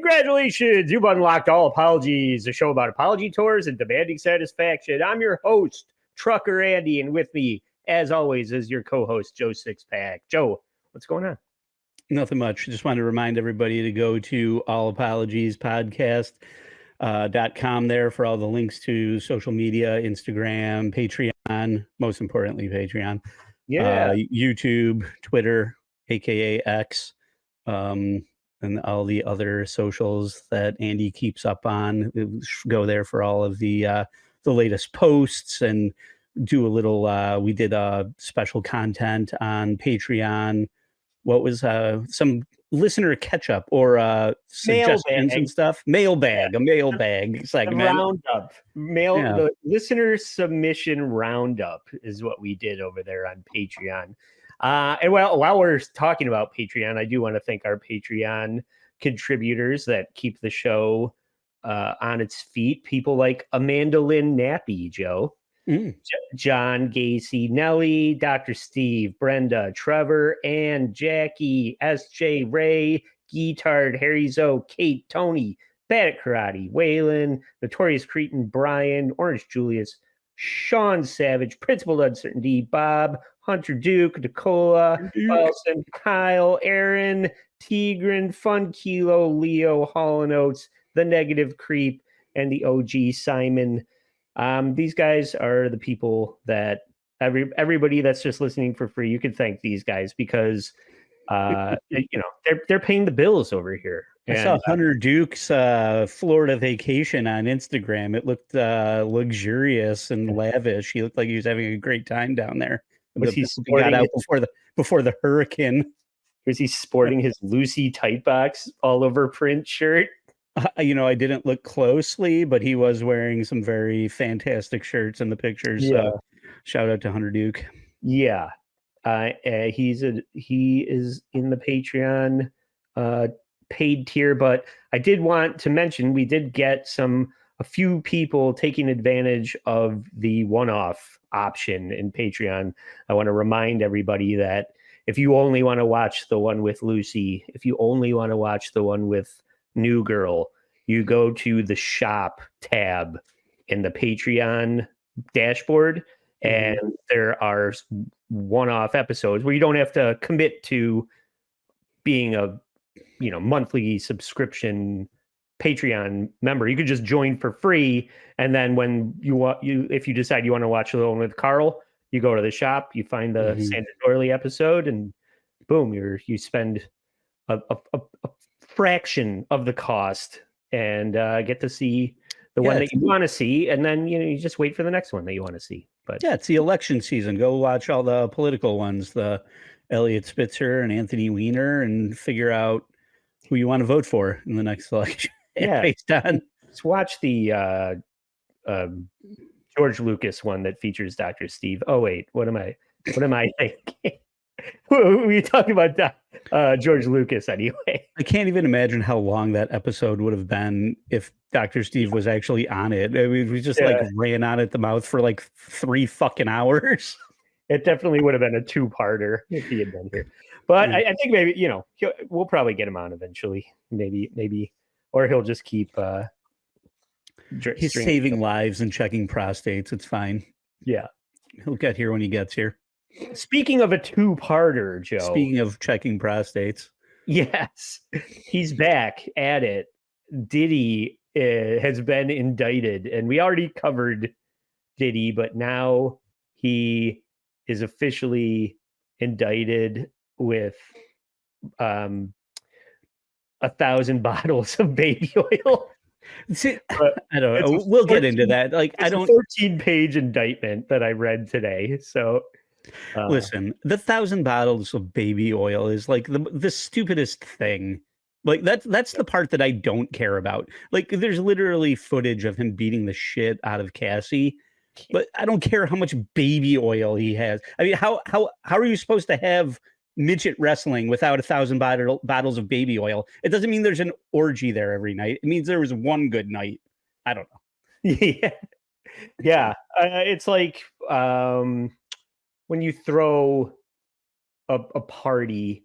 Congratulations, you've unlocked All Apologies, a show about apology tours and demanding satisfaction. I'm your host, Trucker Andy, and with me, as always, is your co-host, Joe Sixpack. Joe, what's going on? Nothing much. Just wanted to remind everybody to go to allapologiespodcast.com there for all the links to social media, Instagram, Patreon, most importantly, Patreon, YouTube, Twitter, aka X, and all the other socials that Andy keeps up on. Go there for all of the latest posts and do a little. We did special content on Patreon. What was some listener catch-up or suggestions and stuff? A mailbag segment. The roundup. The listener submission roundup is what we did over there on Patreon. And while we're talking about Patreon, I do want to thank our Patreon contributors that keep the show on its feet. People like Amanda Lynn Nappy, Joe. John Gacy, Nelly, Dr. Steve, Brenda, Trevor, and Jackie, SJ, Ray, Guitard, Harry Zoe, Kate, Tony, Bad Karate, Waylon, Notorious Cretin, Brian, Orange Julius, Sean Savage, Principal Uncertainty, Bob, Hunter Duke, Nicola, Wilson, Kyle, Aaron, Tigran, Fun Kilo, Leo, Hall & Oates, The Negative Creep, and the OG Simon. These guys are the people that everybody that's just listening for free, you could thank these guys because they're paying the bills over here. I saw Hunter Duke's Florida vacation on Instagram. It looked luxurious and lavish. He looked like he was having a great time down there. He got out before the hurricane. Was he sporting his Lucy Tightbox all over print shirt? I didn't look closely, but he was wearing some very fantastic shirts in the pictures. Yeah. So shout out to Hunter Duke. Yeah. He is in the Patreon paid tier, but I did want to mention we did get a few people taking advantage of the one-off option in Patreon. I want to remind everybody that if you only want to watch the one with Lucy, if you only want to watch the one with New Girl, you go to the shop tab in the Patreon dashboard, and there are one-off episodes where you don't have to commit to being a monthly subscription Patreon member. You could just join for free, and then when if you decide you want to watch the one with Carl, you go to the shop, you find the Sandra Doyley episode, and boom, you spend a fraction of the cost and get to see the one that you want to see, and then you just wait for the next one that you want to see. But it's the election season. Go watch all the political ones, the Elliot Spitzer and Anthony Weiner, and figure out who you want to vote for in the next election. Based on let's watch the George Lucas one that features Dr. Steve. Oh wait, what am I thinking? We talking about George Lucas anyway. I can't even imagine how long that episode would have been if Dr. Steve was actually on it. I mean, we just ran on at the mouth for 3 fucking hours. It definitely would have been a 2-parter if he had been here. But I think maybe we'll probably get him on eventually. Maybe, or he'll just keep. He's saving lives and checking prostates. It's fine. Yeah, he'll get here when he gets here. Speaking of a 2-parter, Joe. Speaking of checking prostates. Yes, he's back at it. Diddy has been indicted, and we already covered Diddy, but now he is officially indicted with 1,000 bottles of baby oil. See, I don't know. We'll get into that. It's a 14-page indictment that I read today. So listen, the 1,000 bottles of baby oil is the stupidest thing. That's the part that I don't care about. There's literally footage of him beating the shit out of Cassie, but I don't care how much baby oil he has. I mean, how are you supposed to have midget wrestling without 1,000 bottles of baby oil? It doesn't mean there's an orgy there every night. It means there was one good night. I don't know. Yeah. It's like when you throw a party,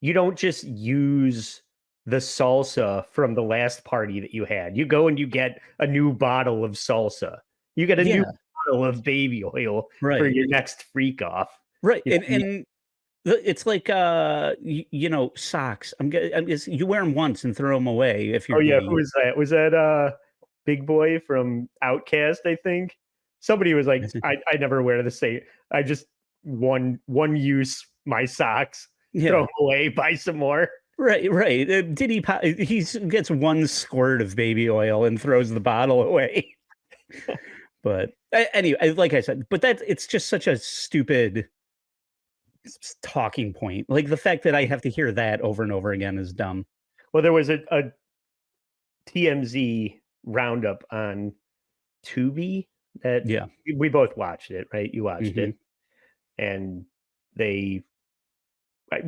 you don't just use the salsa from the last party that you had. You go and you get a new bottle of salsa. You get a new bottle of baby oil for your next freak off. Right. And it's like socks. You wear them once and throw them away if you're Diddy. Who was that? Was that Big Boy from Outkast, I think? Somebody was like, I never wear the same. I just one use my socks, throw them away, buy some more. Right. Diddy, he gets one squirt of baby oil and throws the bottle away. But anyway, like I said, but it's just such a stupid talking point. Like the fact that I have to hear that over and over again is dumb. Well, there was a TMZ roundup on Tubi that we both watched it, right? You watched it, and we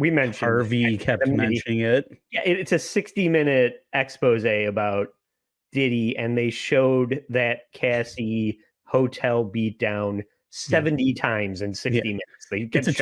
mentioned Harvey kept mentioning it. Yeah, it's a 60-minute expose about Diddy, and they showed that Cassie hotel beatdown 70 times in 60 minutes. It's a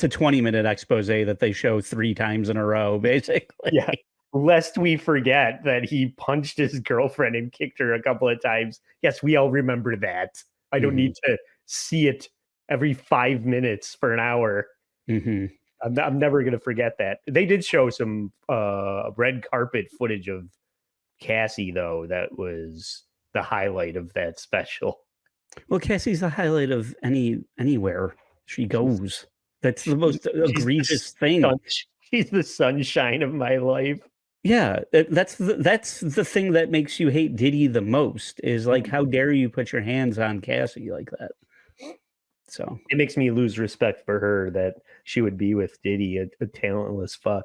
20-minute expose that they show 3 times in a row, basically. Yeah. Lest we forget that he punched his girlfriend and kicked her a couple of times. Yes, we all remember that. I don't need to see it every 5 minutes for an hour. I'm never going to forget that. They did show some red carpet footage of Cassie, though. That was the highlight of that special. Well, Cassie's the highlight of anywhere she goes. That's the most egregious thing. She's the sunshine of my life. Yeah, that's the thing that makes you hate Diddy the most is like, how dare you put your hands on Cassie like that? So it makes me lose respect for her that she would be with Diddy, a talentless fuck.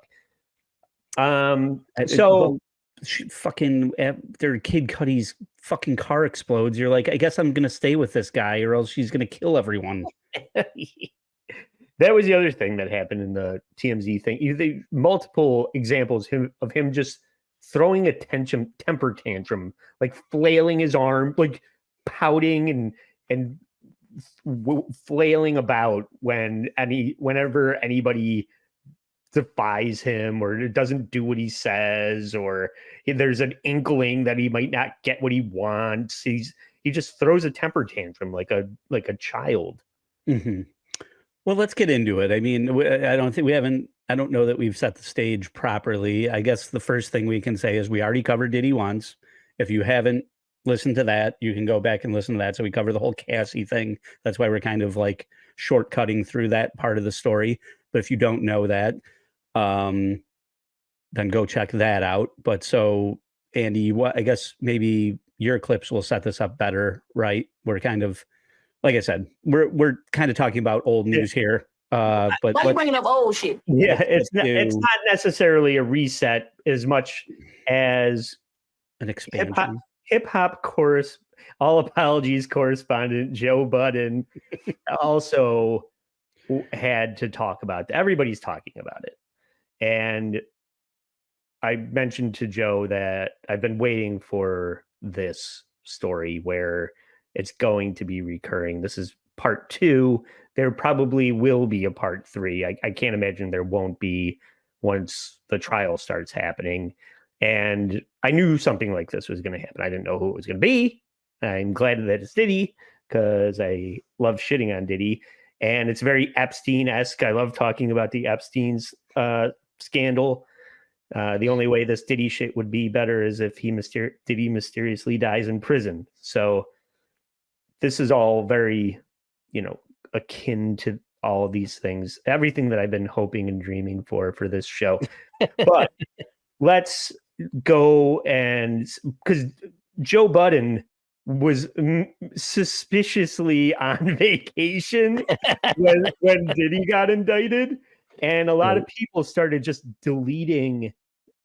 She fucking after Kid Cudi's fucking car explodes, you're like, I guess I'm gonna stay with this guy, or else she's gonna kill everyone. That was the other thing that happened in the TMZ thing. Multiple examples of him just throwing a temper tantrum, like flailing his arm, like pouting and flailing about whenever anybody defies him or doesn't do what he says, or there's an inkling that he might not get what he wants. He just throws a temper tantrum like a child. Well, let's get into it. I mean, I don't know that we've set the stage properly. I guess the first thing we can say is we already covered Diddy once. If you haven't listened to that, you can go back and listen to that. So we cover the whole Cassie thing. That's why we're kind of like shortcutting through that part of the story. But if you don't know that, then go check that out. But so, Andy, I guess maybe your clips will set this up better, right? We're kind of, like I said, we're kind of talking about old news here. But why are you bringing up old shit? Yeah, it's not necessarily a reset as much as an expansion. Hip hop chorus. All apologies, correspondent Joe Budden also had to talk about that. Everybody's talking about it, and I mentioned to Joe that I've been waiting for this story where it's going to be recurring. This is part 2. There probably will be a part 3. I can't imagine there won't be once the trial starts happening. And I knew something like this was going to happen. I didn't know who it was going to be. I'm glad that it's Diddy because I love shitting on Diddy. And it's very Epstein-esque. I love talking about the Epstein's scandal. The only way this Diddy shit would be better is if Diddy mysteriously dies in prison. So this is all very, akin to all of these things, everything that I've been hoping and dreaming for this show. But let's go, and because Joe Budden was suspiciously on vacation when Diddy got indicted, and a lot of people started just deleting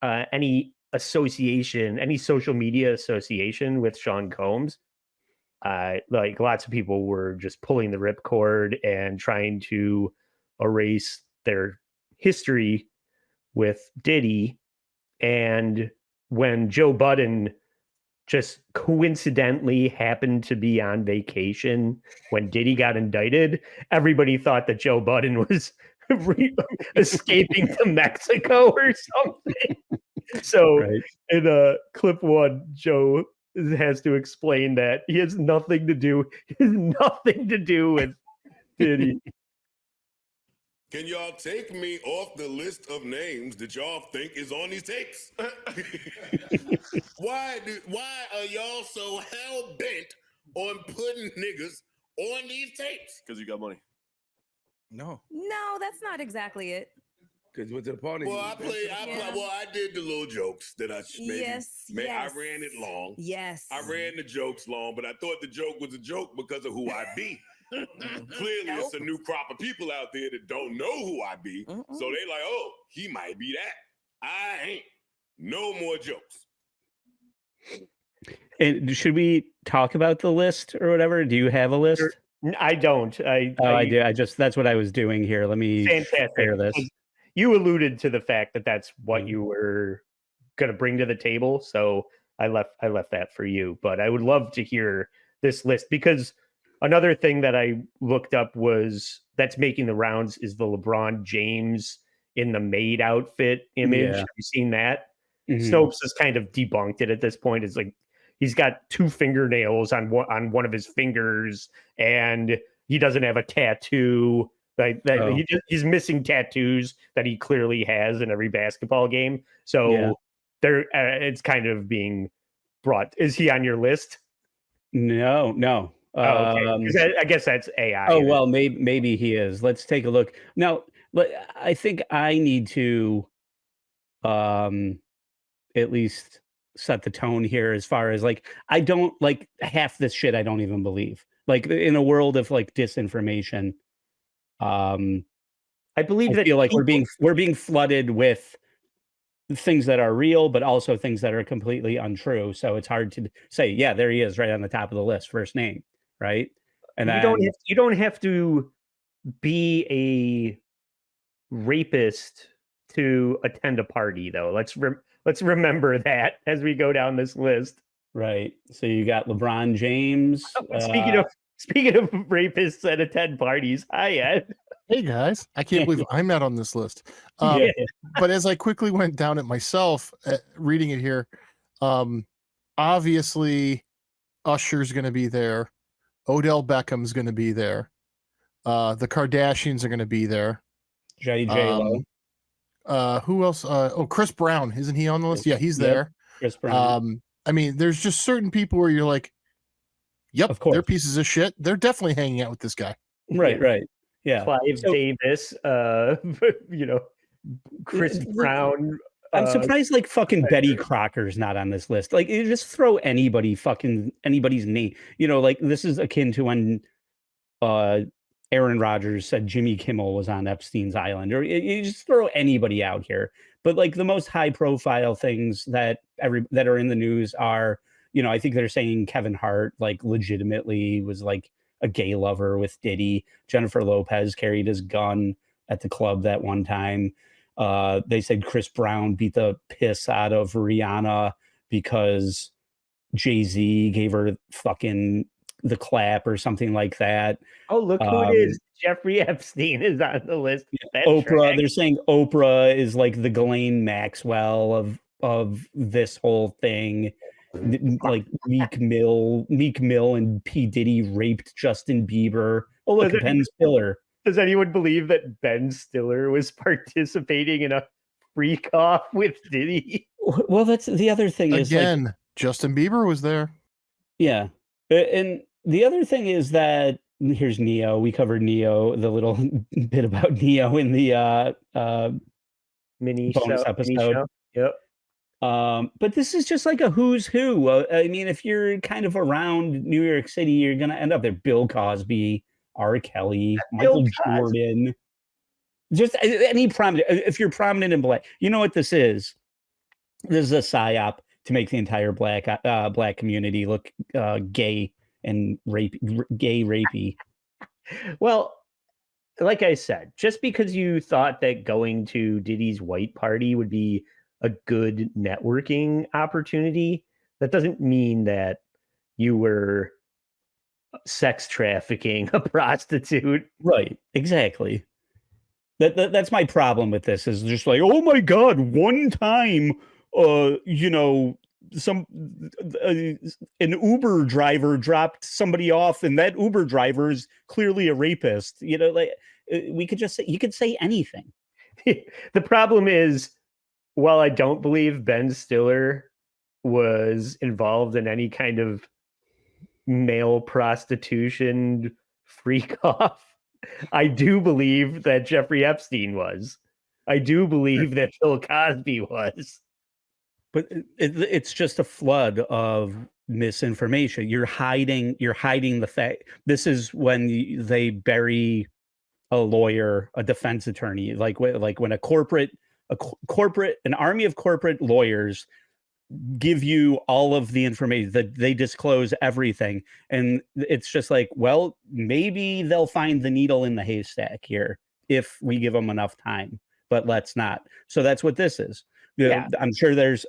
any social media association with Sean Combs. Like lots of people were just pulling the ripcord and trying to erase their history with Diddy. And when Joe Budden just coincidentally happened to be on vacation when Diddy got indicted, everybody thought that Joe Budden was escaping to Mexico or something. So Right. in clip 1, Joe has to explain that he has nothing to do with Diddy. Can y'all take me off the list of names that y'all think is on these tapes? Why are y'all so hell bent on putting niggas on these tapes? Because you got money. No, that's not exactly it. because you went to the party. Well, I did the little jokes that I I ran it long. Yes. I ran the jokes long, but I thought the joke was a joke because of who I be. Clearly, it's a new crop of people out there that don't know who I be. So they like, oh, he might be that. I ain't. No more jokes. And should we talk about the list or whatever? Do you have a list? I don't. I do. That's what I was doing here. Let me share this. You alluded to the fact that that's what you were going to bring to the table, so I left that for you. But I would love to hear this list, because another thing that I looked up that's making the rounds is the LeBron James in the maid outfit image. Yeah. Have you seen that? Mm-hmm. Snopes has kind of debunked it at this point. It's like he's got 2 fingernails on one of his fingers, and he doesn't have a tattoo. He's missing tattoos that he clearly has in every basketball game. So it's kind of being brought. Is he on your list? No. Okay. I guess that's AI. Oh, well, maybe he is. Let's take a look. Now, I think I need to at least set the tone here, as far as like, I don't like half this shit. I don't even believe, like, in a world of like disinformation. I believe that feel like we're being flooded with things that are real, but also things that are completely untrue. So it's hard to say, yeah, there he is right on the top of the list, first name, right? And you don't have to be a rapist to attend a party, though. Let's remember that as we go down this list. Right. So you got LeBron James. Speaking of rapists that attend parties, hi Ed. Hey guys, I can't believe I'm not on this list. But as I quickly went down it myself, reading it here, obviously Usher's going to be there. Odell Beckham's going to be there. The Kardashians are going to be there. J-Lo. Who else? Chris Brown. Isn't he on the list? Yeah, he's there. Chris Brown. I mean, there's just certain people where you're like, yep, of course, they're pieces of shit. They're definitely hanging out with this guy. Right. Yeah. Clive Davis, Chris Brown. I'm surprised like fucking Betty Crocker's not on this list. Like, you just throw anybody's name. Like, this is akin to when Aaron Rodgers said Jimmy Kimmel was on Epstein's Island, or you just throw anybody out here. But like the most high profile things that are in the news are, I think they're saying Kevin Hart like legitimately was like a gay lover with Diddy. Jennifer Lopez carried his gun at the club that one time. They said Chris Brown beat the piss out of Rihanna because Jay-Z gave her fucking the clap or something like that. Oh, look who it is. Jeffrey Epstein is on the list. Oprah. They're saying Oprah is like the Ghislaine Maxwell of this whole thing. Like Meek Mill and P. Diddy raped Justin Bieber. Oh, look, Ben Stiller. Does anyone believe that Ben Stiller was participating in a freak off with Diddy? Well, that's the other thing. Again, like, Justin Bieber was there. Yeah. And the other thing is that here's Neo. We covered Neo, the little bit about Neo in the mini bonus episode. Yep. But this is just like a who's who. I mean, if you're kind of around New York City, you're going to end up there. Bill Cosby, R. Kelly, Michael Jordan. Just any prominent. If you're prominent in black, you know what this is? This is a psyop to make the entire black community look gay and rapey. Well, like I said, just because you thought that going to Diddy's white party would be a good networking opportunity, that doesn't mean that you were sex trafficking a prostitute. Right. Exactly. That's my problem with this, is just like, oh my God, one time you know, an Uber driver dropped somebody off, and that Uber driver is clearly a rapist. You know, like we could just say, you could say anything. The problem is, while I don't believe Ben Stiller was involved in any kind of male prostitution freak off, I do believe that Jeffrey Epstein was. I do believe that Bill Cosby was. But it's just a flood of misinformation. You're hiding the fact. This is when they bury a lawyer, a defense attorney, like when an army of corporate lawyers give you all of the information, that they disclose everything, and it's just like, well, maybe they'll find the needle in the haystack here if we give them enough time, but let's not. So that's what this is. Yeah. I'm sure there's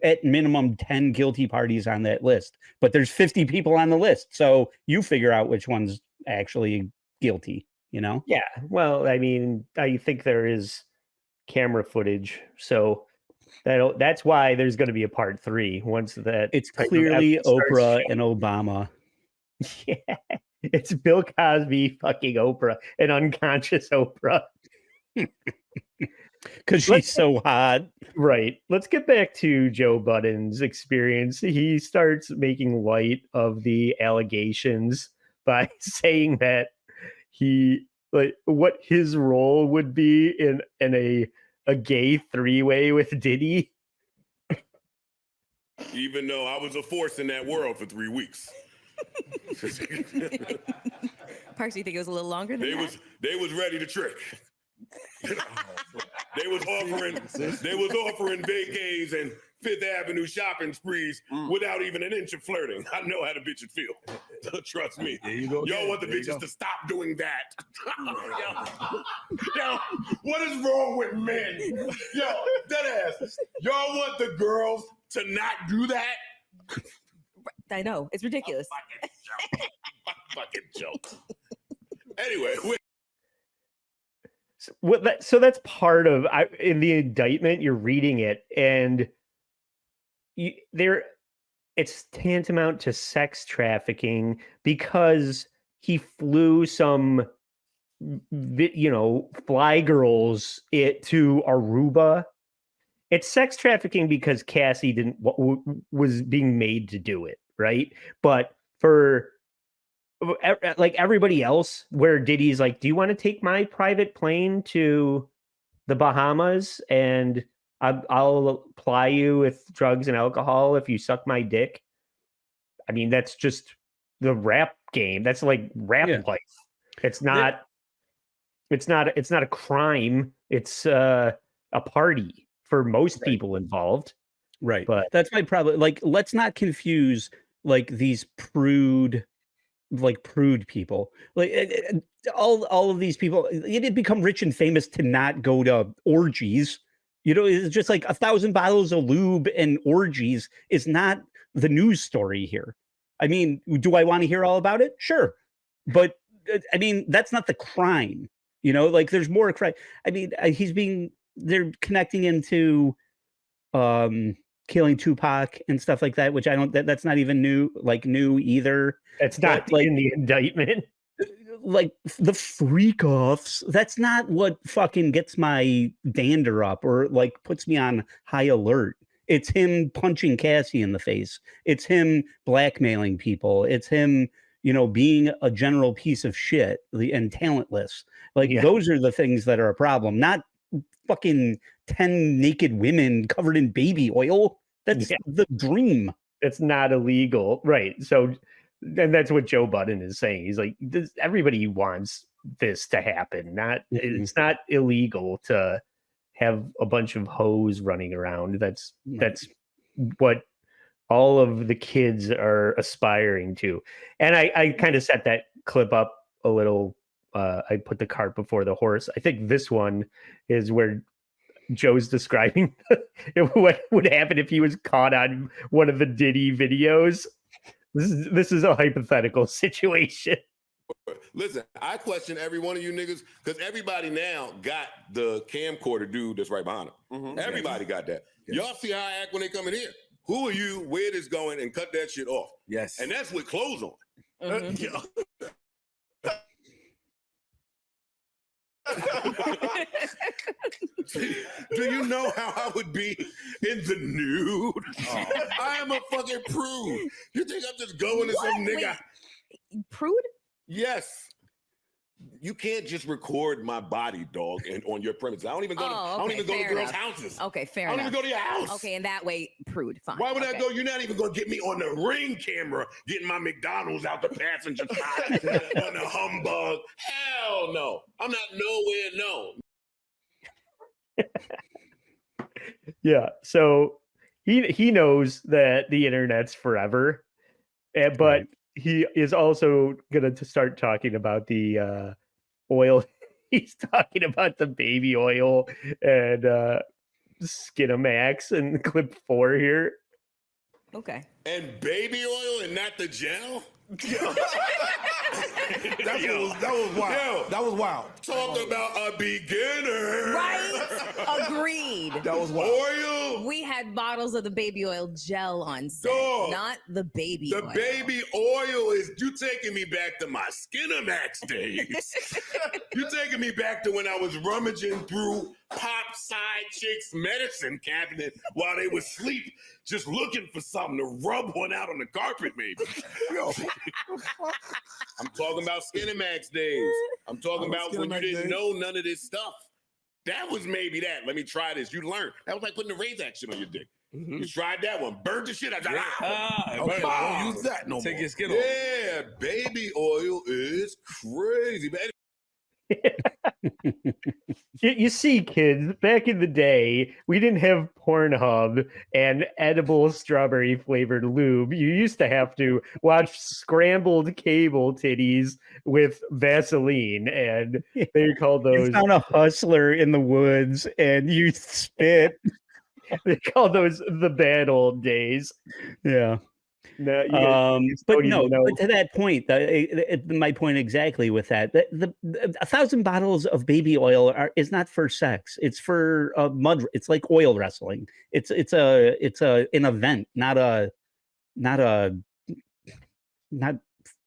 at minimum 10 guilty parties on that list, but there's 50 people on the list, so you figure out which one's actually guilty, you know? Yeah, well, I mean, I think there is camera footage, so that's why there's going to be a part 3 once that It's type of clearly evidence starts Oprah showing. and Obama. Yeah, it's Bill Cosby fucking Oprah, an unconscious Oprah. Because she's so hot. Right. Let's get back to Joe Budden's experience. He starts making light of the allegations by saying that what his role would be in a gay 3-way with Diddy. Even though I was a force in that world for 3 weeks. Parks, you think it was a little longer than that? They was ready to trick. They was offering vacays and Fifth Avenue shopping sprees without even an inch of flirting. I know how the bitch would feel. Trust me. There you go. Y'all want the bitches to stop doing that. Yo, what is wrong with men? Yo, dead ass. Y'all want the girls to not do that? I know. It's ridiculous. Fucking joke. Anyway, So that's part of in the indictment. You're reading it, and it's tantamount to sex trafficking because he flew some, fly girls to Aruba. It's sex trafficking because Cassie was being made to do it, right? But for like everybody else, where Diddy's like, do you want to take my private plane to the Bahamas and I'll ply you with drugs and alcohol if you suck my dick? I mean, that's just the rap game. That's like rap life. It's not a crime. It's a party for most people involved. Right. But that's my problem. Like, let's not confuse like these prude people. Like all of these people, you didn't become rich and famous to not go to orgies. You know, it's just like 1,000 bottles of lube and orgies is not the news story here. I mean, do I want to hear all about it? Sure. But I mean, that's not the crime. You know, like there's more crime. I mean, they're connecting into killing Tupac and stuff like that, which that's not even new either. It's not like in the indictment. Like the freak offs, that's not what fucking gets my dander up or like puts me on high alert. It's him punching Cassie in the face. It's him blackmailing people. It's him, being a general piece of shit and talentless. Like those are the things that are a problem, not fucking 10 naked women covered in baby oil. That's the dream. It's not illegal. Right. So, and that's what Joe Budden is saying. He's like, everybody wants this to happen. It's not illegal to have a bunch of hoes running around. That's what all of the kids are aspiring to. And I kind of set that clip up a little. I put the cart before the horse. I think this one is where Joe's describing what would happen if he was caught on one of the Diddy videos. This is a hypothetical situation. Listen, I question every one of you niggas because everybody now got the camcorder dude that's right behind them. Everybody got that. Y'all see how I act when they come in here? Who are you? Where this going? And cut that shit off. Yes. And that's with clothes on. Do you know how I would be in the nude? I am a fucking prude. You think I'm just going to some nigga? Wait, prude? Yes. You can't just record my body, dog, and on your premises. I don't even go to, I don't even go to girls' houses. Okay, fair I don't enough. even go to your house. Okay, in that way, prude. Fine. Why would I go? You're not even going to get me on the Ring camera getting my McDonald's out the passenger side on the humbug. Hell no. I'm not nowhere known. Yeah, so he knows that the internet's forever, but he is also going to start talking about the oil. He's talking about the baby oil and Skinamax in clip 4 here. Okay. And baby oil and not the gel? That was wild. That was wild. Talk about a beginner. Right? Agreed. That was wild. Oil. We had bottles of the baby oil gel on set, Dog. not the baby oil. The baby oil is, you taking me back to my Skinamax days. You taking me back to when I was rummaging through pop side chicks' medicine cabinet while they was asleep, just looking for something to rub one out on the carpet, maybe. Yo. I'm talking about Skinamax days. I'm talking about when you didn't know none of this stuff. That was maybe that. Let me try this. You learned. That was like putting the raise action on your dick. You tried that one. Burnt the shit out. Okay, don't use that no more. Take your skin off. Yeah, baby oil is crazy. You see, kids, back in the day, we didn't have Pornhub and edible strawberry flavored lube. You used to have to watch scrambled cable titties with Vaseline, and they called those. You found a hustler in the woods and you spit. They call those the bad old days. Yeah. No, but to that point, my point exactly with that, the 1,000 bottles of baby oil is not for sex. It's for mud. It's like oil wrestling. It's an event, not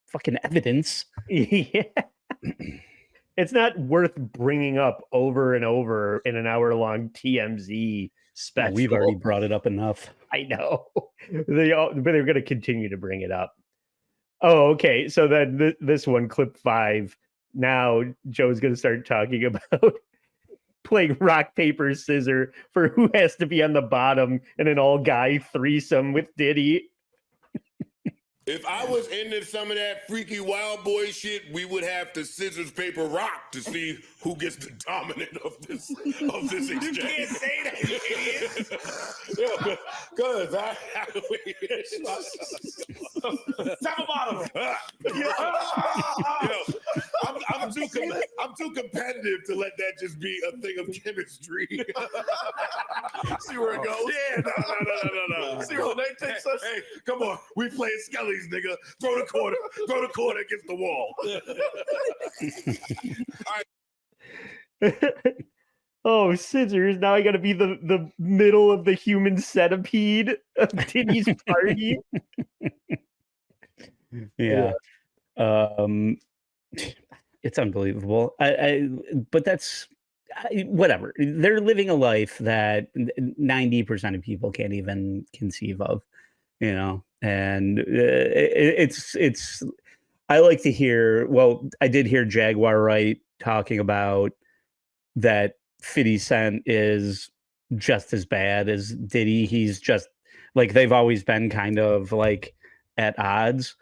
fucking evidence. Yeah. It's not worth bringing up over and over in an hour-long TMZ special. We've already brought it up enough. I know. But they're going to continue to bring it up. Oh, okay. So then this one, clip 5. Now Joe's going to start talking about playing rock, paper, scissors for who has to be on the bottom in an all-guy threesome with Diddy. If I was into some of that freaky wild boy shit, we would have to scissors, paper, rock to see who gets the dominant of this exchange. You can't say that, you idiot. Because Talk about him. I'm too competitive to let that just be a thing of chemistry. See where it goes? Yeah, no. See where they takes us? Hey, come on. We playing skellies, nigga. Throw the quarter against the wall. All right. Oh, scissors. Now I got to be the middle of the human centipede of Diddy's party. Yeah. It's unbelievable. But that's whatever. They're living a life that 90% of people can't even conceive of, and it's I like to hear, I did hear Jaguar Wright talking about that 50 Cent is just as bad as Diddy. He's just like, they've always been kind of like at odds.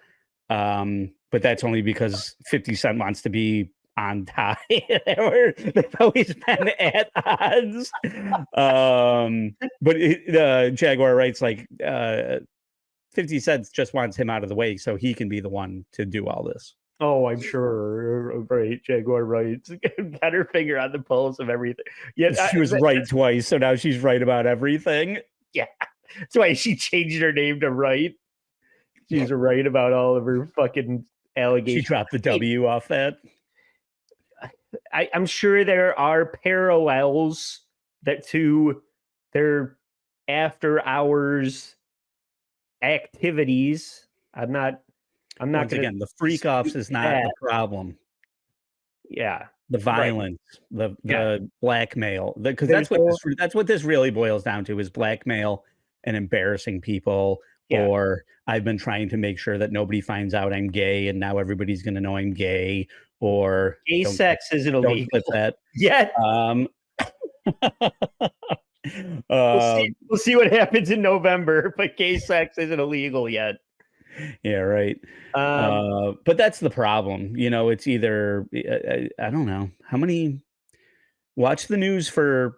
But that's only because 50 Cent wants to be on top. They've always been at odds. But Jaguar Wright's like, 50 Cent just wants him out of the way so he can be the one to do all this. Oh, I'm sure. Right. Jaguar Wright's got her finger on the pulse of everything. Yeah, she was right twice, so now she's right about everything. Yeah. That's why she changed her name to Wright. She's right about all of her fucking allegation. She dropped the W off that. I'm sure there are parallels that to their after hours activities. I'm not Once gonna again, the freak offs is not that. the problem. Yeah. The violence, the blackmail, because There's that's what this really boils down to is blackmail and embarrassing people. Yeah. Or I've been trying to make sure that nobody finds out I'm gay, and now everybody's going to know I'm gay. Or gay sex isn't don't illegal clip that. yet. We'll see what happens in November, but gay sex isn't illegal yet. Yeah, right. But that's the problem. You know, it's either I don't know how many. Watch the news for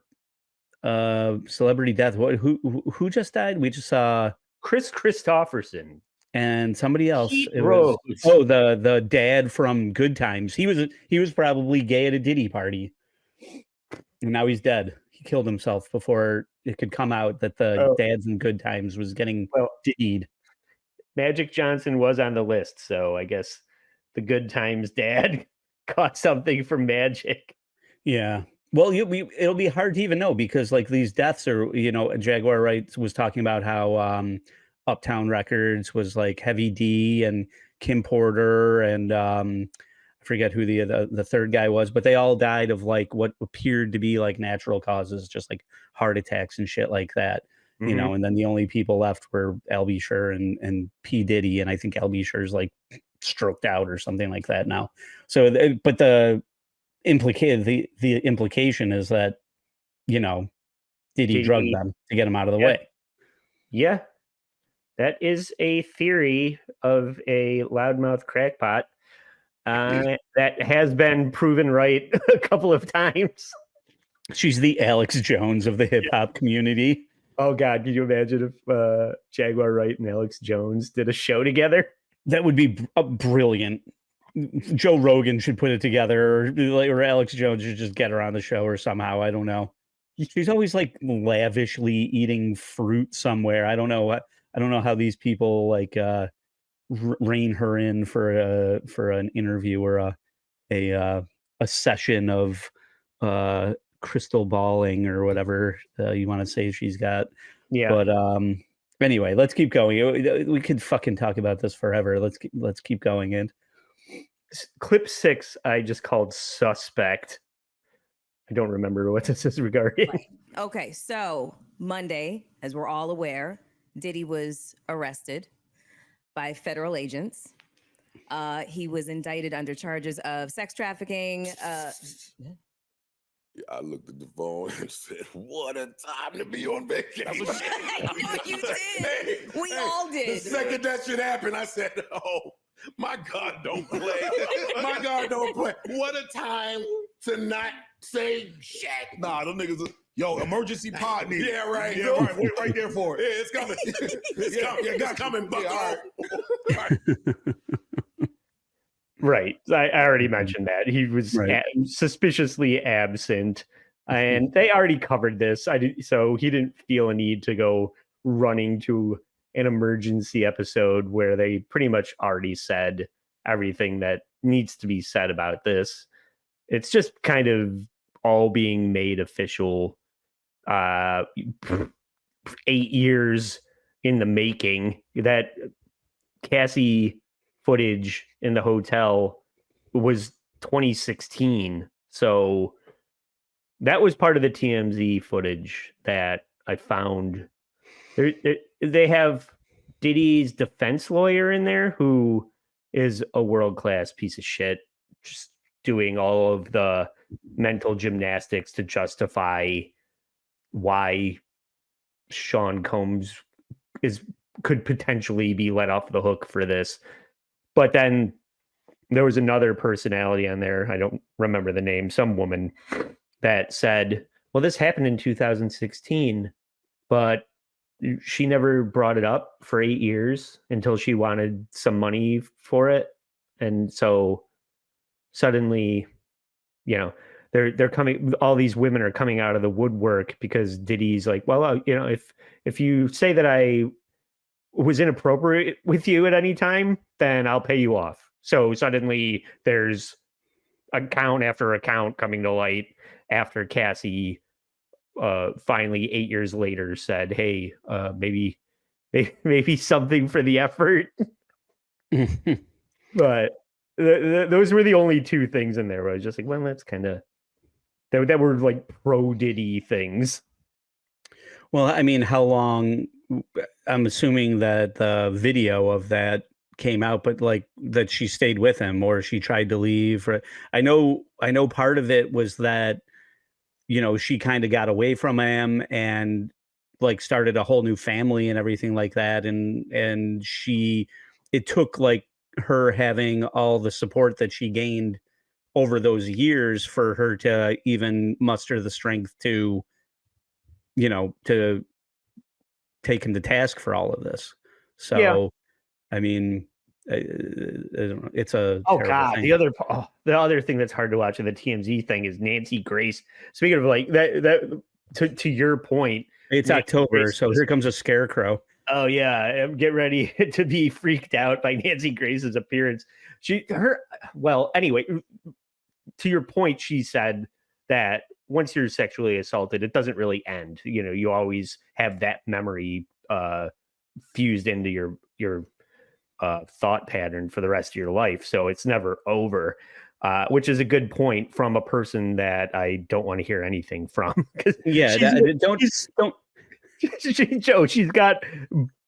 celebrity death. Who just died? We just saw Chris Christopherson and somebody else. Pete It Rose. was the dad from Good Times. He was probably gay at a Diddy party, and now he's dead. He killed himself before it could come out that the dads in Good Times was getting diddied. Magic Johnson was on the list, so I guess the Good Times dad caught something from Magic. Yeah. Well, it'll be hard to even know because like these deaths are, you know, Jaguar Wright was talking about how Uptown Records was like Heavy D and Kim Porter and I forget who the third guy was, but they all died of like what appeared to be like natural causes, just like heart attacks and shit like that. You know, and then the only people left were Albie Shur and P. Diddy, and I think Albie Shur's like stroked out or something like that now. So, but the implication is that, you know, Diddy drugged them to get him out of the way. Yeah, that is a theory of a loudmouth crackpot that has been proven right a couple of times. She's the Alex Jones of the hip hop community. Oh God, could you imagine if Jaguar Wright and Alex Jones did a show together? That would be brilliant. Joe Rogan should put it together, or Alex Jones should just get her on the show, or somehow. I don't know. She's always like lavishly eating fruit somewhere. I don't know how these people like rein her in for an interview or a session of crystal balling or whatever you want to say she's got. Yeah. But anyway, let's keep going. We could fucking talk about this forever. Let's keep going. And clip 6, I just called suspect. I don't remember what this is regarding. Okay, so Monday, as we're all aware, Diddy was arrested by federal agents. He was indicted under charges of sex trafficking. I looked at the phone and said, "What a time to be on vacation!" I know you did. We all did. The second that shit happened, I said, "Oh, my God, don't play! My God, don't play! What a time to not say shit!" Nah, them niggas. Yo, emergency pod needed. Yeah, right. Yeah, right. Wait right there for it. Yeah, it's coming. It's coming. Buck. Yeah, all right. Right. I already mentioned that. He was suspiciously absent, and they already covered this. So he didn't feel a need to go running to an emergency episode where they pretty much already said everything that needs to be said about this. It's just kind of all being made official 8 years in the making. That Cassie footage in the hotel was 2016. So that was part of the TMZ footage that I found. They have Diddy's defense lawyer in there who is a world-class piece of shit, just doing all of the mental gymnastics to justify why Sean Combs could potentially be let off the hook for this. But then there was another personality on there, I don't remember the name, some woman that said, well, this happened in 2016, but she never brought it up for 8 years until she wanted some money for it. And so suddenly, you know, they're coming, all these women are coming out of the woodwork because Diddy's like, well, you know, if you say that I was inappropriate with you at any time, then I'll pay you off. So suddenly there's account after account coming to light after Cassie finally 8 years later said, hey, maybe something for the effort. But those were the only two things in there where I was just like, well, that's kind of that were like pro Diddy things. Well, I mean, how long? I'm assuming that the video of that came out, but like that she stayed with him or she tried to leave. Or, I know part of it was that, she kind of got away from him and like started a whole new family and everything like that. And it took like her having all the support that she gained over those years for her to even muster the strength to, to take him to task for all of this. So, yeah. I mean, I don't know. It's a terrible thing. The other thing that's hard to watch in the TMZ thing is Nancy Grace. Speaking of like that to your point, it's Nancy October, Grace so here comes a scarecrow. Oh yeah, get ready to be freaked out by Nancy Grace's appearance. Anyway, to your point, she said that once you're sexually assaulted, it doesn't really end. You always have that memory fused into your thought pattern for the rest of your life. So it's never over, which is a good point from a person that I don't want to hear anything from. Yeah, don't. Joe, she's got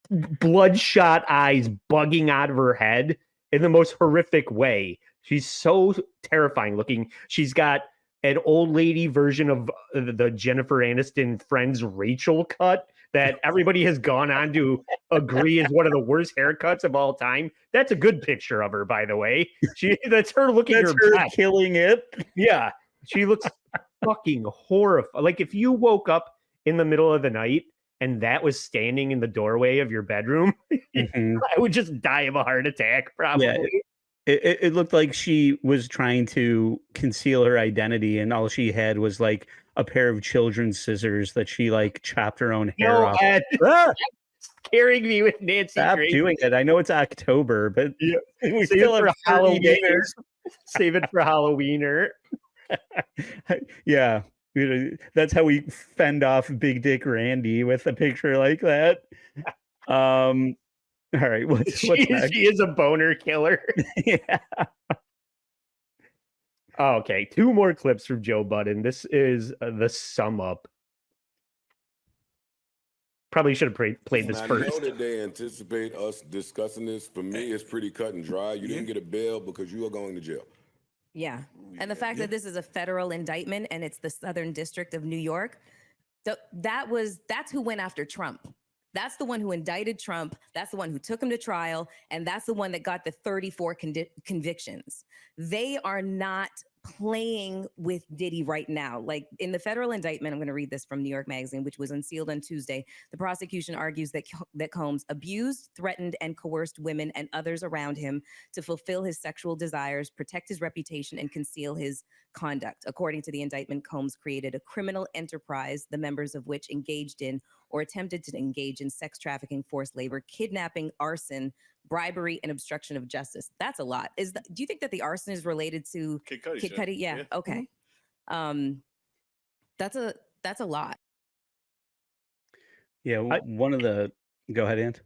bloodshot eyes bugging out of her head in the most horrific way. She's so terrifying looking. She's got an old lady version of the Jennifer Aniston Friends Rachel cut that everybody has gone on to agree is one of the worst haircuts of all time. That's a good picture of her, by the way. That's her looking. That's her killing it. Yeah, she looks fucking horrified. Like if you woke up in the middle of the night and that was standing in the doorway of your bedroom, I would just die of a heart attack, probably. Yeah. It looked like she was trying to conceal her identity, and all she had was like a pair of children's scissors that she like chopped her own hair off. Scaring me with Nancy. Stop doing it. I know it's October, but we still have Halloween. Save it for Halloween. Yeah, that's how we fend off Big Dick Randy with a picture like that. All right, what's next? She is a boner killer. Yeah. Okay, 2 more clips from Joe Budden. This is the sum up. Probably should have played this first. I know that they anticipate us discussing this. For me, it's pretty cut and dry. You didn't get a bail because you are going to jail. Yeah, and the fact that this is a federal indictment and it's the Southern District of New York, that's who went after Trump. That's the one who indicted Trump. That's the one who took him to trial. And that's the one that got the 34 convictions. They are not playing with Diddy right now. Like in the federal indictment, I'm going to read this from New York Magazine, which was unsealed on Tuesday. The prosecution argues that Combs abused, threatened, and coerced women and others around him to fulfill his sexual desires, protect his reputation, and conceal his conduct. According to the indictment, Combs created a criminal enterprise, the members of which engaged in or attempted to engage in sex trafficking, forced labor, kidnapping, arson, bribery, and obstruction of justice. That's a lot. Do you think that the arson is related to Kid Cudi? Yeah. Okay. That's a lot. Yeah. Go ahead, Ant.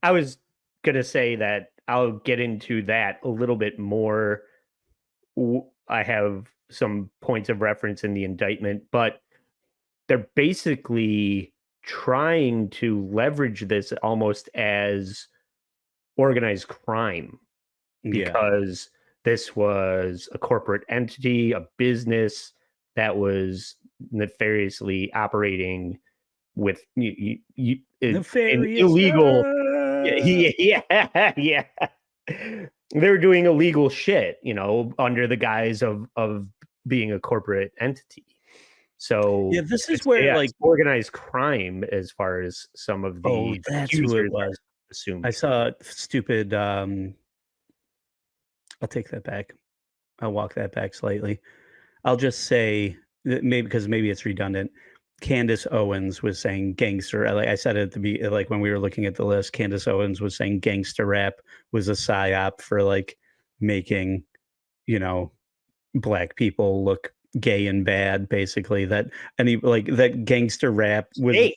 I was gonna say that I'll get into that a little bit more. I have some points of reference in the indictment, but they're basically trying to leverage this almost as organized crime because this was a corporate entity, a business that was nefariously operating with an illegal. Yeah. They were doing illegal shit, under the guise of being a corporate entity. So yeah, this is where like organized crime, as far as some of the that's who it was. Assumed. I saw stupid. I'll take that back. I'll walk that back slightly. I'll just say that maybe it's redundant. Candace Owens was saying gangster. Like I said it to be like when we were looking at the list, Candace Owens was saying gangster rap was a psyop for like making, black people look gay and bad, basically, that that gangster rap was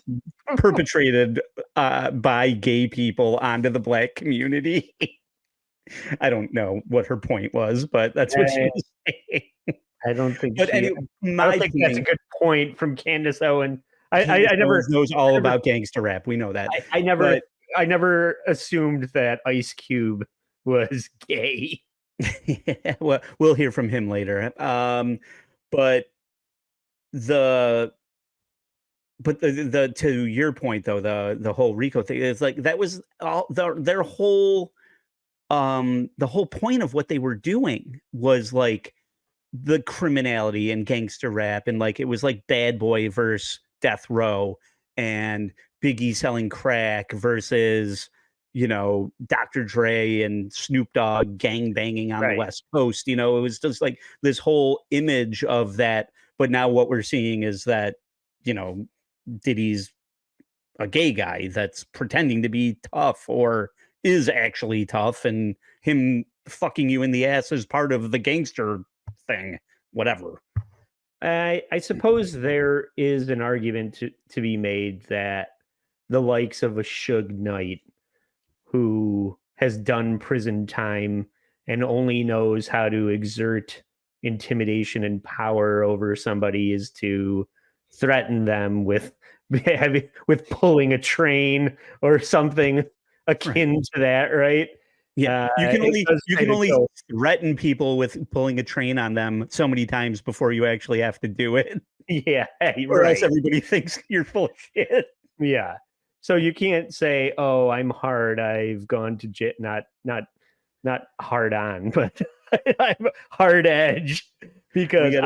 perpetrated by gay people onto the black community. I don't know what her point was, but that's what she was saying. I don't think But that's a good point from Candace Owen. I never knows all about gangster rap. We know that. I never assumed that Ice Cube was gay. Yeah, well, we'll hear from him later. But the to your point though, the whole RICO thing is like that was all their whole the whole point of what they were doing was like the criminality and gangster rap, and like it was like Bad Boy versus Death Row and Biggie selling crack versus Dr. Dre and Snoop Dogg gang banging on the West Coast. It was just like this whole image of that. But now what we're seeing is that, Diddy's a gay guy that's pretending to be tough or is actually tough, and him fucking you in the ass is part of the gangster thing, whatever. I suppose there is an argument to be made that the likes of a Suge Knight, who has done prison time and only knows how to exert intimidation and power over somebody, is to threaten them with pulling a train or something akin to that, right? Yeah, you can only threaten people with pulling a train on them so many times before you actually have to do it. Yeah, or else everybody thinks you're full of shit. Yeah, so you can't say, "Oh, I'm hard. I've gone to jail." Not hard on, but I'm hard edge, because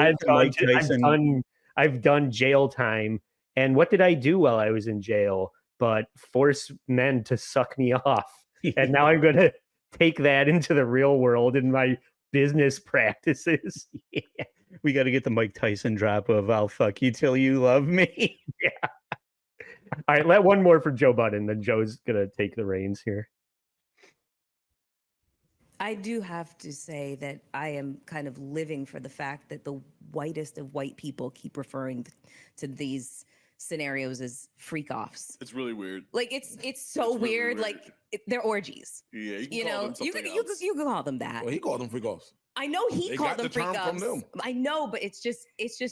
I've done jail time. And what did I do while I was in jail? But force men to suck me off. And now I'm going to take that into the real world in my business practices. Yeah. We got to get the Mike Tyson drop of "I'll fuck you till you love me." Yeah. All right, let one more for Joe Budden, then Joe's going to take the reins here. I do have to say that I am kind of living for the fact that the whitest of white people keep referring to these scenarios as freak offs. It's really weird. Like it's so really weird. Like they're orgies. Yeah, you can call them that. Well, he called them freak offs. I know he called them freak offs. I know, but it's just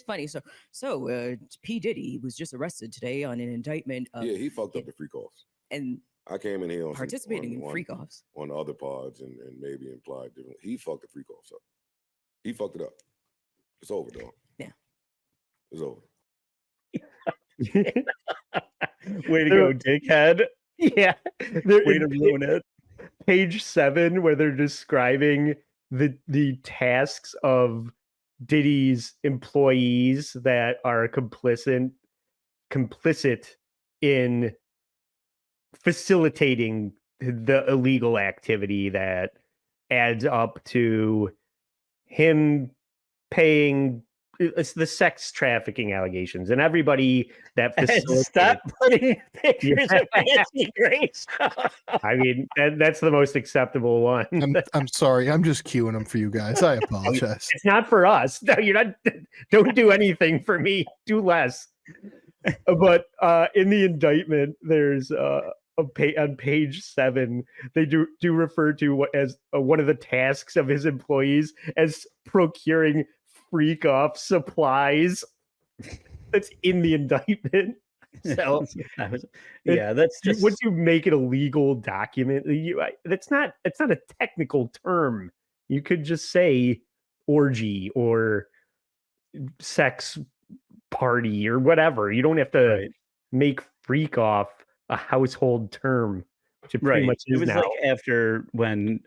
funny. So P. Diddy was just arrested today on an indictment. Yeah, he fucked up the freak offs. And I came in here on participating in freak offs on the other pods and maybe implied different. He fucked the freak offs up. He fucked it up. It's over, though. Yeah, it's over. Way to go, dickhead. Yeah, way to ruin it. Page 7, where they're describing the tasks of Diddy's employees that are complicit in facilitating the illegal activity that adds up to him paying. It's the sex trafficking allegations, and everybody that facilitated. Stop putting pictures of Nancy Grace. I mean, that's the most acceptable one. I'm sorry. I'm just queuing them for you guys. I apologize. It's not for us. No, you're not. Don't do anything for me. Do less. But in the indictment, there's on page 7, they do refer to what as one of the tasks of his employees as procuring freak off supplies. That's in the indictment. So that's just once you make it a legal document, it's not a technical term. You could just say orgy or sex party or whatever. You don't have to make freak off a household term, which it pretty much is. It was now. Like after when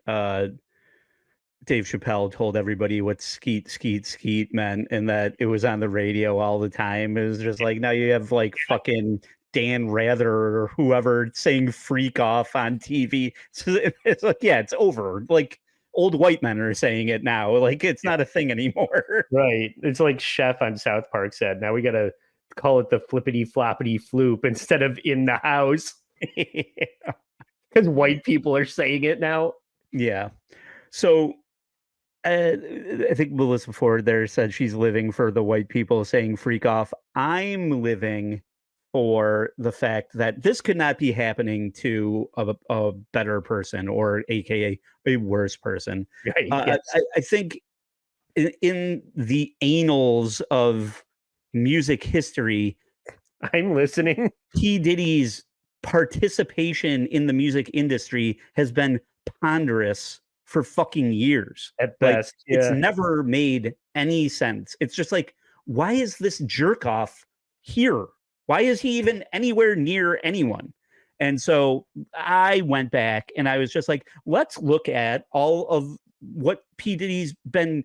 Dave Chappelle told everybody what skeet meant, and that it was on the radio all the time. It was just like, now you have like fucking Dan Rather or whoever saying freak off on TV. So it's like, yeah, it's over. Like old white men are saying it now. Like it's not a thing anymore. Right. It's like Chef on South Park said, now we got to call it the flippity floppity floop instead of in the house. Because white people are saying it now. Yeah. So I think Melissa Ford there said she's living for the white people saying freak off. I'm living for the fact that this could not be happening to a better person, or AKA a worse person. Right, yes. I think in the annals of music history, I'm listening. P. Diddy's participation in the music industry has been ponderous for fucking years. At Like, best, it's yeah. never made any sense. It's just like, why is this jerk off here? Why is he even anywhere near anyone? And so I went back and I was just like, let's look at all of what P. Diddy's been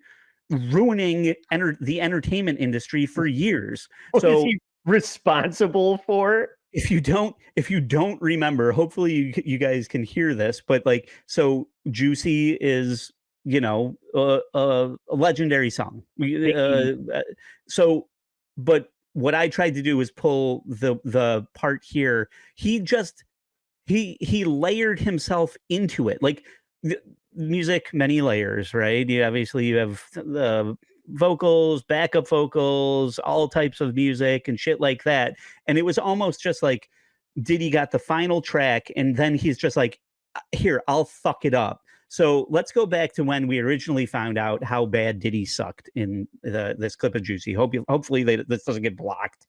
ruining the entertainment industry for years. What is So he responsible for? if you don't remember, hopefully you guys can hear this, but like, so Juicy is, you know, a legendary song. So, but what I tried to do was pull the part here. He layered himself into it. Like, music, many layers, right? You have the vocals, backup vocals, all types of music and shit like that. And it was almost just like Diddy got the final track and then he's just like, here, I'll fuck it up. So let's go back to when we originally found out how bad Diddy sucked in this clip of Juicy. Hopefully this doesn't get blocked.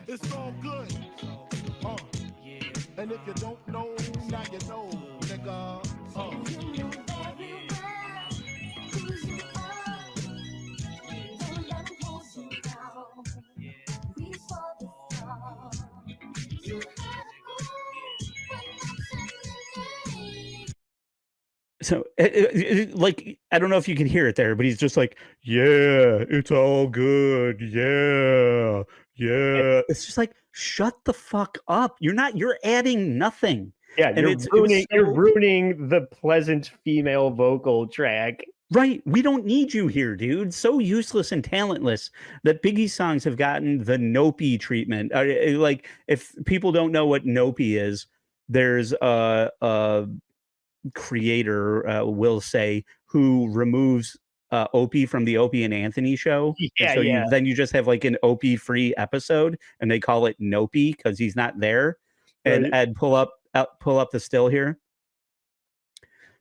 It's all good. And if you don't know, now you know, nigga. So, like, I don't know if you can hear it there, but he's just like, yeah, it's all good. Yeah. Yeah. It's just like, shut the fuck up. You're adding nothing. Yeah, And you're ruining the pleasant female vocal track. Right. We don't need you here, dude. So useless and talentless that Biggie's songs have gotten the Nopi treatment. Like, if people don't know what Nopi is, there's a creator, will say, who removes Opie from the Opie and Anthony show. Yeah, so yeah. Then you just have like an Opie free episode and they call it Nopi because he's not there. And Right. Ed, pull up the still here.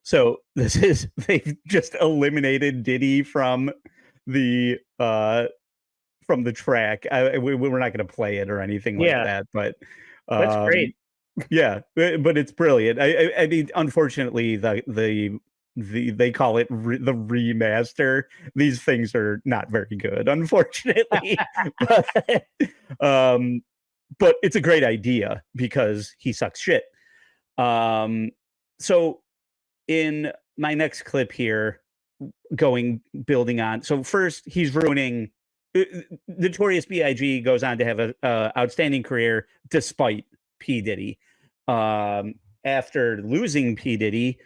So they've just eliminated Diddy from the track. We're not going to play it or anything like that, but that's great. Yeah, but it's brilliant. I mean, unfortunately, they call it the remaster. These things are not very good, unfortunately. But it's a great idea because he sucks shit. So in my next clip here, building on. So first, he's ruining. Notorious B.I.G. goes on to have a outstanding career despite P. Diddy. After losing Biggie,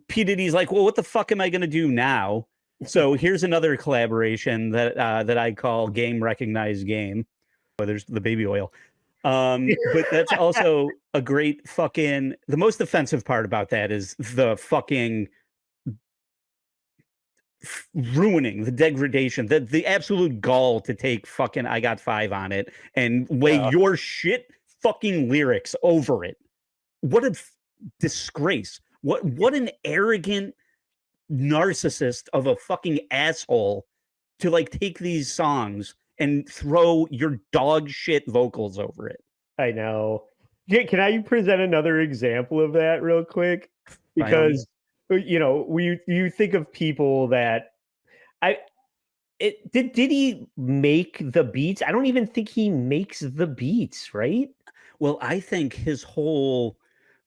P. Diddy's like, well, what the fuck am I going to do now? So here's another collaboration that I call Game Recognized Game. Oh, there's the baby oil. But that's also a great fucking, the most offensive part about that is the fucking ruining, the degradation, the absolute gall to take fucking I Got Five on it and lay your shit fucking lyrics over it. What a disgrace. What an arrogant narcissist of a fucking asshole to like take these songs and throw your dog shit vocals over it. I know. Can I present another example of that real quick? Because you know, you think of people that did he make the beats? I don't even think he makes the beats, right? Well, I think his whole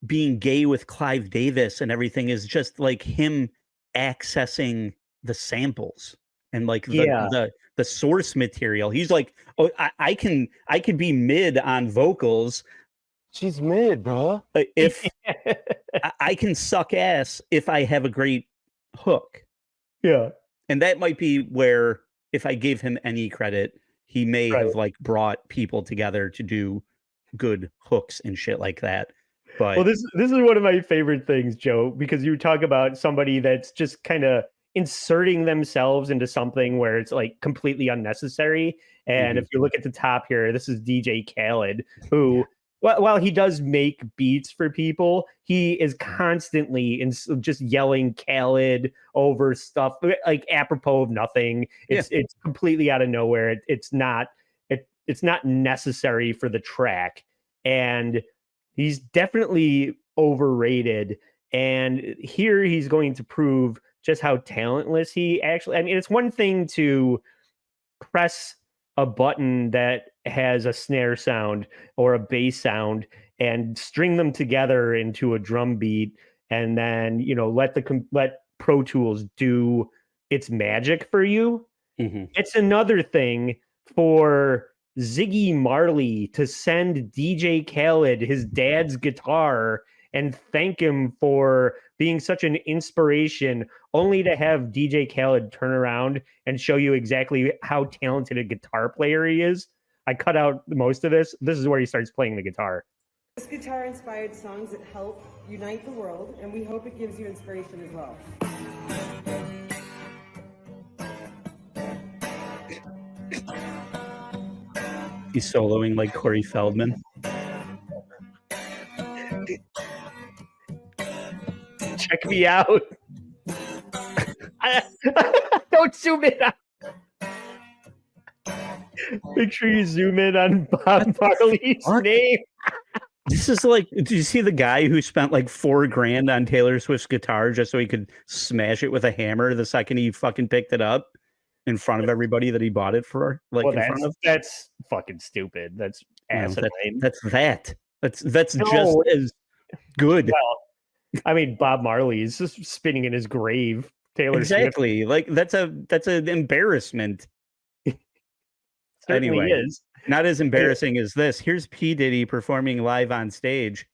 being gay with Clive Davis and everything is just like him accessing the samples and like the source material. He's like, oh, I can be mid on vocals. She's mid, bro. If I can suck ass if I have a great hook. Yeah. And that might be where, if I gave him any credit, he may have like brought people together to do good hooks and shit like that. But well, this is one of my favorite things, Joe, because you talk about somebody that's just kind of inserting themselves into something where it's like completely unnecessary. And if you look at the top here, this is DJ Khaled, who, while he does make beats for people, he is constantly just yelling Khaled over stuff like apropos of nothing. It's completely out of nowhere. It's not necessary for the track, and he's definitely overrated. And here he's going to prove just how talentless he actually. I mean, it's one thing to press a button that has a snare sound or a bass sound and string them together into a drum beat, and then let Pro Tools do its magic for you. It's another thing for Ziggy Marley to send DJ Khaled his dad's guitar and thank him for being such an inspiration, only to have DJ Khaled turn around and show you exactly how talented a guitar player he is. I cut out most of this. This is where he starts playing the guitar. This guitar-inspired songs that help unite the world, and we hope it gives you inspiration as well. He's soloing like Corey Feldman. Check me out. Don't zoom in. Make sure you zoom in on Bob Marley's name. This is like, did you see the guy who spent like $4,000 on Taylor Swift's guitar just so he could smash it with a hammer the second he fucking picked it up in front of everybody that he bought it for? Like, well, that's fucking stupid. That's asinine. That's just as good. Well, I mean, Bob Marley is just spinning in his grave. Taylor exactly. Swift. Like that's an embarrassment. Anyway, is. Not as embarrassing as this. Here's P. Diddy performing live on stage.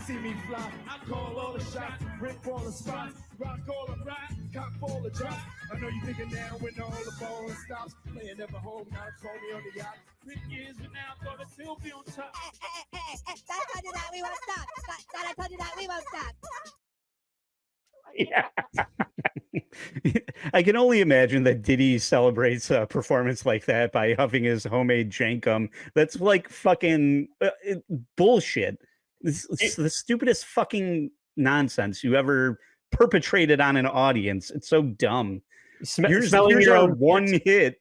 See me fly, I call all the shots, rip all the spots, rock all the rock, cop all the drops. I know you thinking now when all the ball stops, playing never home, now call me on the yacht. 3 years and now gonna still be on top. I told you that we won't stop. I told you that we won't stop. Yeah. I can only imagine that Diddy celebrates a performance like that by huffing his homemade jankum. That's like fucking bullshit. It's the stupidest fucking nonsense you ever perpetrated on an audience. It's so dumb. Here's your own one hit.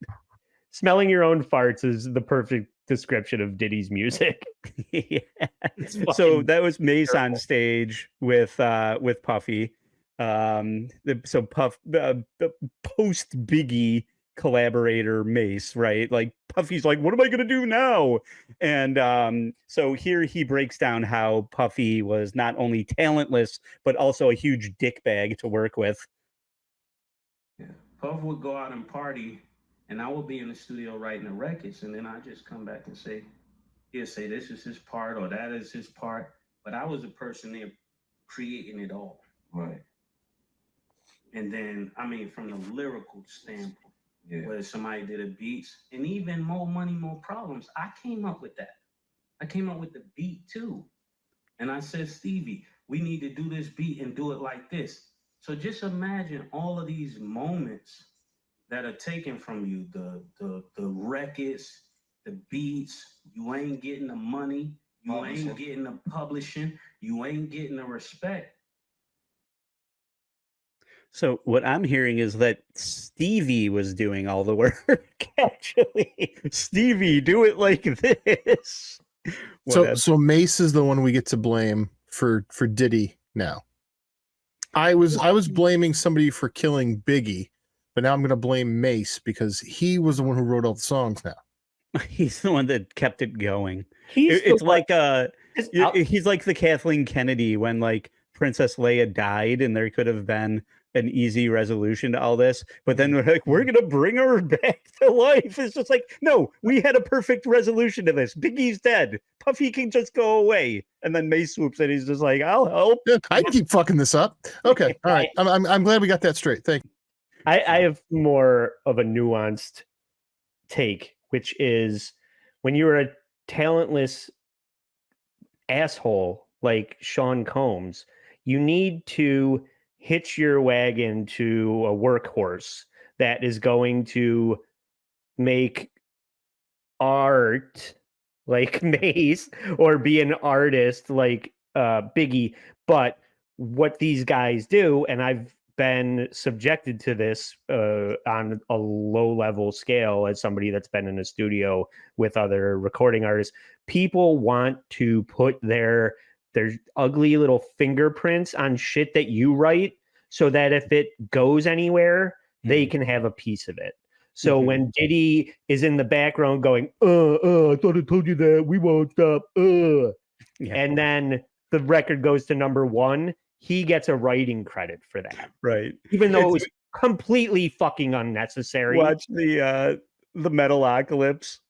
Smelling your own farts is the perfect description of Diddy's music. Yeah. So that was Mace terrible. On stage with Puffy. So Puff post Biggie collaborator Mace, right? Like Puffy's like, what am I gonna do now? And so here he breaks down how Puffy was not only talentless but also a huge dickbag to work with. Yeah, Puff would go out and party, and I would be in the studio writing the records, and then I just come back and say, he'll say this is his part or that is his part, but I was the person there creating it all. Right. And then, I mean, from the lyrical standpoint, where somebody did a beats, and even More Money, More Problems, I came up with that. I came up with the beat too. And I said, Stevie, we need to do this beat and do it like this. So just imagine all of these moments that are taken from you, the records, the beats, you ain't getting the money, you ain't getting the publishing, you ain't getting the respect. So what I'm hearing is that Stevie was doing all the work. Actually, Stevie, do it like this. So Mace is the one we get to blame for Diddy now. I was blaming somebody for killing Biggie, but now I'm going to blame Mace because he was the one who wrote all the songs now. He's the one that kept it going. It's like he's like the Kathleen Kennedy when like Princess Leia died and there could have been an easy resolution to all this, but then we're like, we're gonna bring her back to life. It's just like, no, we had a perfect resolution to this. Biggie's dead. Puffy can just go away. And then Mace swoops in. He's just like, I'll help. Yeah, I can keep fucking this up. Okay, all right. I'm glad we got that straight. Thank you. I have more of a nuanced take, which is when you're a talentless asshole like Sean Combs, you need to hitch your wagon to a workhorse that is going to make art like Mace or be an artist like Biggie. But what these guys do, and I've been subjected to this on a low level scale as somebody that's been in a studio with other recording artists, people want to put their ugly little fingerprints on shit that you write so that if it goes anywhere, they can have a piece of it. So when Diddy is in the background going, I thought I told you that, we won't stop, and then the record goes to number 1, he gets a writing credit for that. Right. Even though it was completely fucking unnecessary. Watch the Metalocalypse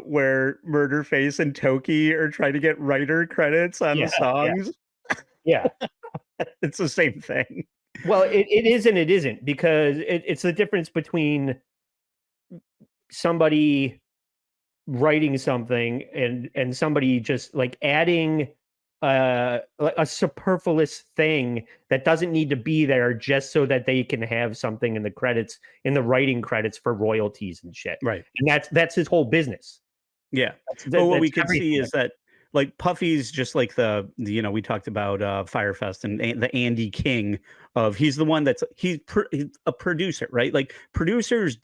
where Murderface and Toki are trying to get writer credits on the songs. Yeah. It's the same thing. Well, it is and it isn't, because it's the difference between somebody writing something and somebody just like adding a superfluous thing that doesn't need to be there just so that they can have something in the credits, in the writing credits for royalties and shit. Right. And that's his whole business. Yeah. But what we can see is that like Puffy's just like the we talked about Firefest and the Andy King of, he's the one that's he's a producer, right? Like producers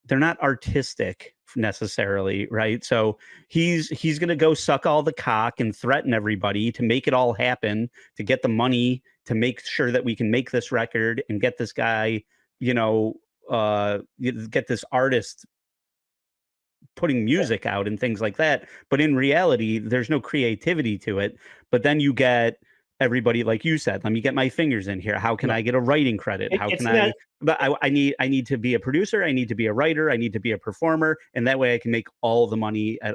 they're not artistic necessarily, right? So he's going to go suck all the cock and threaten everybody to make it all happen, to get the money, to make sure that we can make this record and get this guy, get this artist putting music out and things like that. But in reality, there's no creativity to it. But then you get everybody, like you said, let me get my fingers in here. How can I get a writing credit? How can but I need to be a producer. I need to be a writer. I need to be a performer. And that way I can make all the money at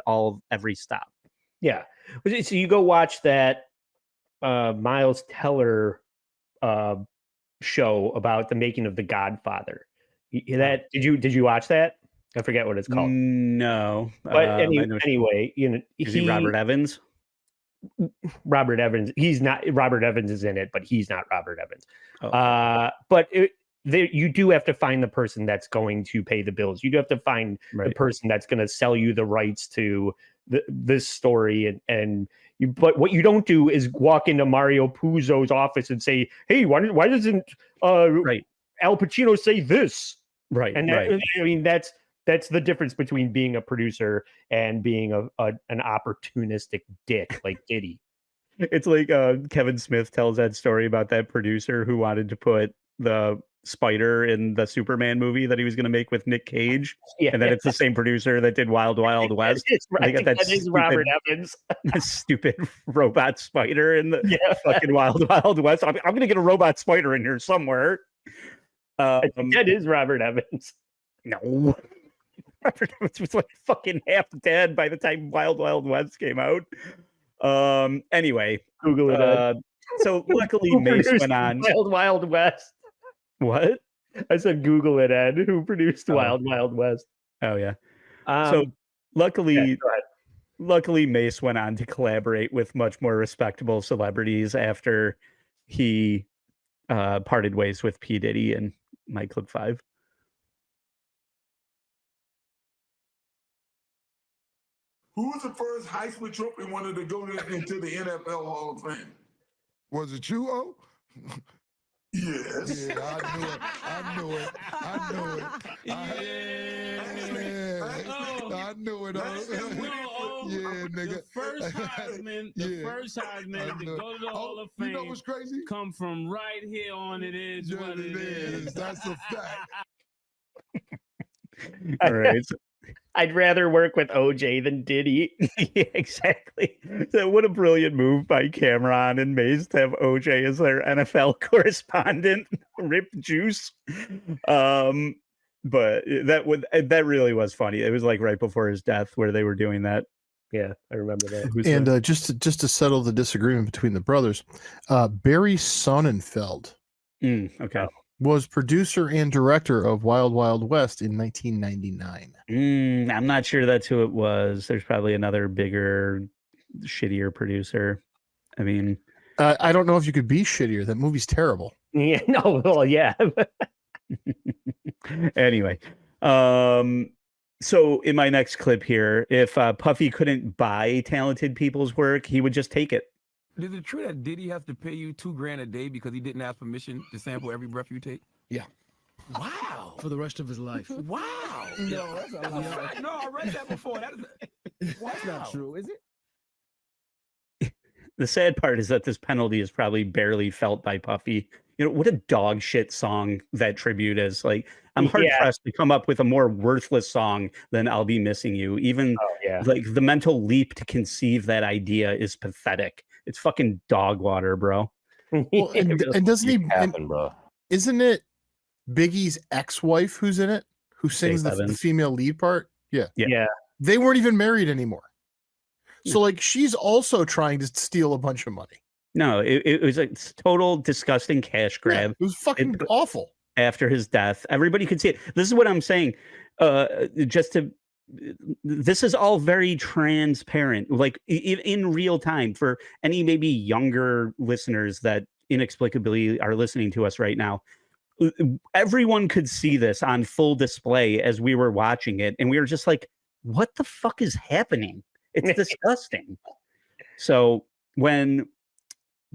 every stop. Yeah. So you go watch that Miles Teller show about the making of The Godfather. Did you watch that? I forget what it's called. No. But anyway, is he Robert Evans? Robert Evans. He's not. Robert Evans is in it, but he's not Robert Evans. Oh. But you do have to find the person that's going to pay the bills. You do have to find the person that's going to sell you the rights to this story. But what you don't do is walk into Mario Puzo's office and say, "Hey, why doesn't Al Pacino say this?" Right. And I mean, that's the difference between being a producer and being an opportunistic dick like Diddy. It's like Kevin Smith tells that story about that producer who wanted to put the spider in the Superman movie that he was going to make with Nick Cage. And then it's the same producer that did Wild Wild West. I think that is Robert Evans. That stupid robot spider in the fucking Wild Wild West. I'm going to get a robot spider in here somewhere. I think that is Robert Evans. No. Robert Evans was like fucking half dead by the time Wild Wild West came out. Anyway, Google it. So luckily Mace went on Wild Wild West. What? I said Google it, Ed. Who produced Wild Wild West? Oh yeah. So luckily Mace went on to collaborate with much more respectable celebrities after he parted ways with P. Diddy and My Club 5. Who was the first Heisman Trophy winner to go into the NFL Hall of Fame? Was it you, O? Yes. Yeah, I knew it. I knew it. Yeah, nigga. The first Heisman to go to the Hall of Fame. You know what's crazy? Come from right here on It Is What It Is. That's a fact. All right. I'd rather work with OJ than Diddy. Yeah, exactly. So what a brilliant move by Cameron and Mace to have OJ as their NFL correspondent. Rip Juice. But that really was funny. It was like right before his death where they were doing that. Yeah, I remember that. And just to settle the disagreement between the brothers, Barry Sonnenfeld okay. was producer and director of Wild Wild West in 1999. I'm not sure that's who it was. There's probably another bigger, shittier producer. I mean, I don't know if you could be shittier. That movie's terrible. Yeah, no, well, yeah. Anyway, so in my next clip here, if Puffy couldn't buy talented people's work, he would just take it. Is it true that Diddy has to pay you $2,000 a day because he didn't ask permission to sample every breath you take? Yeah. Wow. For the rest of his life. Wow. No, that's a lie. No, I read that before. That's not true, is it? The sad part is that this penalty is probably barely felt by Puffy. You know, what a dog shit song that tribute is. Like, I'm hard pressed to come up with a more worthless song than I'll Be Missing You. Even like the mental leap to conceive that idea is pathetic. It's fucking dog water, bro. Well, and doesn't he happen, bro? Isn't it Biggie's ex-wife who's in it, who sings the female lead part? Yeah. They weren't even married anymore. So like she's also trying to steal a bunch of money. No, it was a total disgusting cash grab. It was fucking awful. After his death, everybody could see it. This is what I'm saying. This is all very transparent, like in real time for any maybe younger listeners that inexplicably are listening to us right now. Everyone could see this on full display as we were watching it, and we were just like, what the fuck is happening? It's disgusting. So when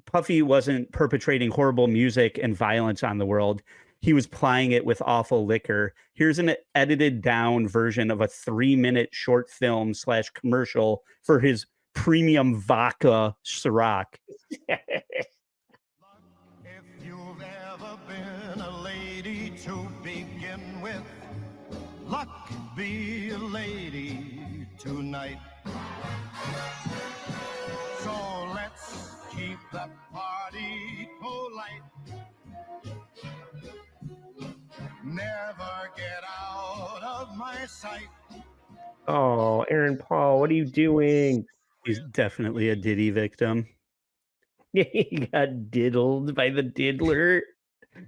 Puffy wasn't perpetrating horrible music and violence on the world, he was plying it with awful liquor. Here's an edited down version of a 3-minute short film / commercial for his premium vodka Ciroc. If you've ever been a lady to begin with, luck be a lady tonight. So let's keep the party polite. Never get out of my sight. Oh, Aaron Paul, what are you doing? He's definitely a Diddy victim. He got diddled by the diddler.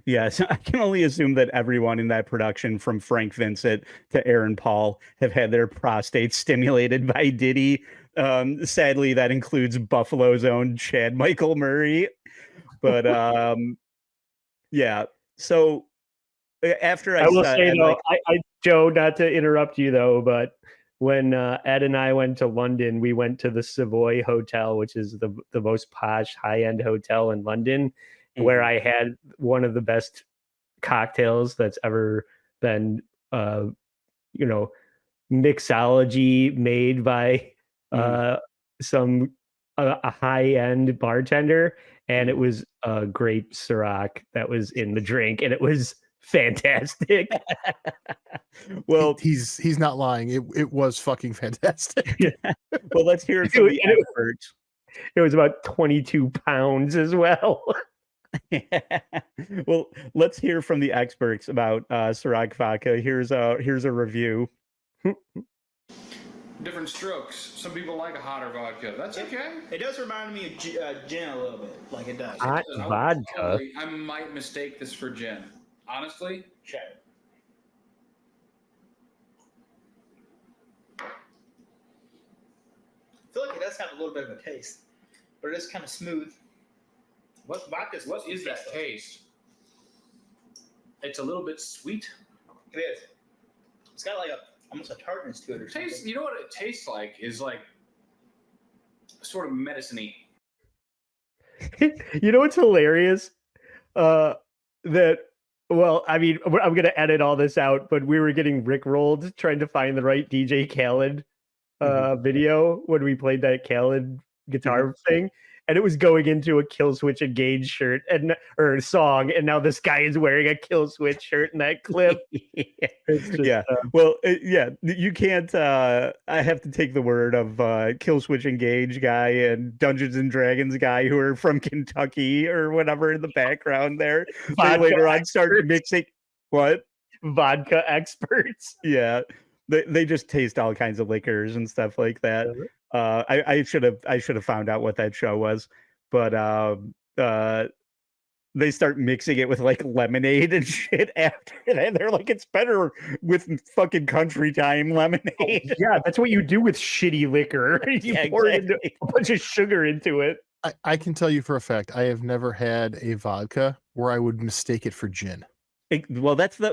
Yeah, so I can only assume that everyone in that production, from Frank Vincent to Aaron Paul, have had their prostates stimulated by Diddy. Sadly, that includes Buffalo's own Chad Michael Murray. But yeah, so after I will say though, Joe, not to interrupt you though, but when Ed and I went to London, we went to the Savoy Hotel, which is the most posh high-end hotel in London, where I had one of the best cocktails that's ever been, mixology made by some a high-end bartender, and it was a grape Ciroc that was in the drink, and it was fantastic. Well, he's not lying. It was fucking fantastic. Well, let's hear it from the experts. It was about 22 pounds as well. Well, let's hear from the experts about Ciroc vodka. Here's a review. Different strokes. Some people like a hotter vodka. That's okay. It does remind me of gin a little bit, like it does. Hot vodka. I might mistake this for gin. Honestly, check. I feel like it does have a little bit of a taste, but it is kind of smooth. What is that taste? It's a little bit sweet. It is. It's got like almost a tartness to it or something. You know what it tastes like is like sort of medicine-y. You know what's hilarious? Well, I mean, I'm going to edit all this out, but we were getting rickrolled trying to find the right DJ Khaled video when we played that Khaled guitar thing. and it was going into a Killswitch Engage shirt or song, and now this guy is wearing a Killswitch shirt in that clip. It's just, Well, you can't. I have to take the word of Killswitch Engage guy and Dungeons and Dragons guy who are from Kentucky or whatever in the background there. They later on start mixing what vodka experts. Yeah, they just taste all kinds of liquors and stuff like that. I should have found out what that show was, but they start mixing it with like lemonade and shit after that. They're like, it's better with fucking country time lemonade. Yeah, that's what you do with shitty liquor. You pour a bunch of sugar into it. I can tell you for a fact, I have never had a vodka where I would mistake it for gin. Well, that's why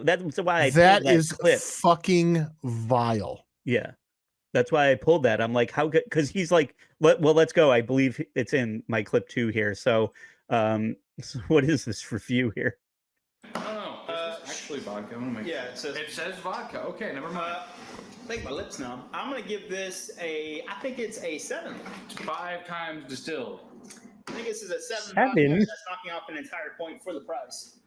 I that pulled is clip. Fucking vile. Yeah, that's why I pulled that. I'm like, how good? Because he's like, let's go. I believe it's in my clip 2 here. So, so what is this review here? Oh, is this actually vodka? Yeah, it says vodka. Okay, never mind. Make my lips numb. I'm gonna give this I think it's a 7. It's 5 times distilled. I think this is a 7. 7? That's knocking off an entire point for the price.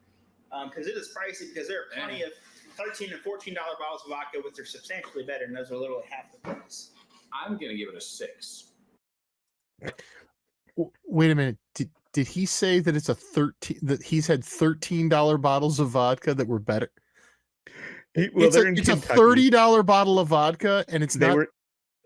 Because it is pricey. Because there are plenty of $13 and $14 bottles of vodka, which are substantially better, and those are literally half the price. I'm gonna give it a 6. Wait a minute. Did he say that it's a 13? That he's had $13 bottles of vodka that were better? It's a $30 bottle of vodka, and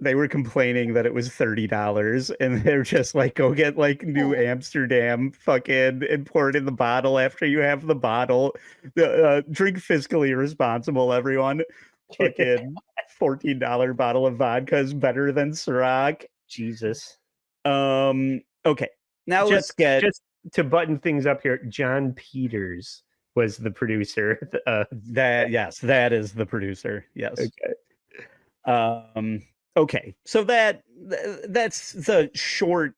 they were complaining that it was $30, and they're just like, go get like New Amsterdam fucking and pour it in the bottle after you have the bottle. Drink fiscally responsible, everyone. Fucking $14 bottle of vodka is better than Ciroc. Jesus. Okay. Now just to button things up here. John Peters was the producer. That is the producer. Yes. Okay. Okay, so that's the short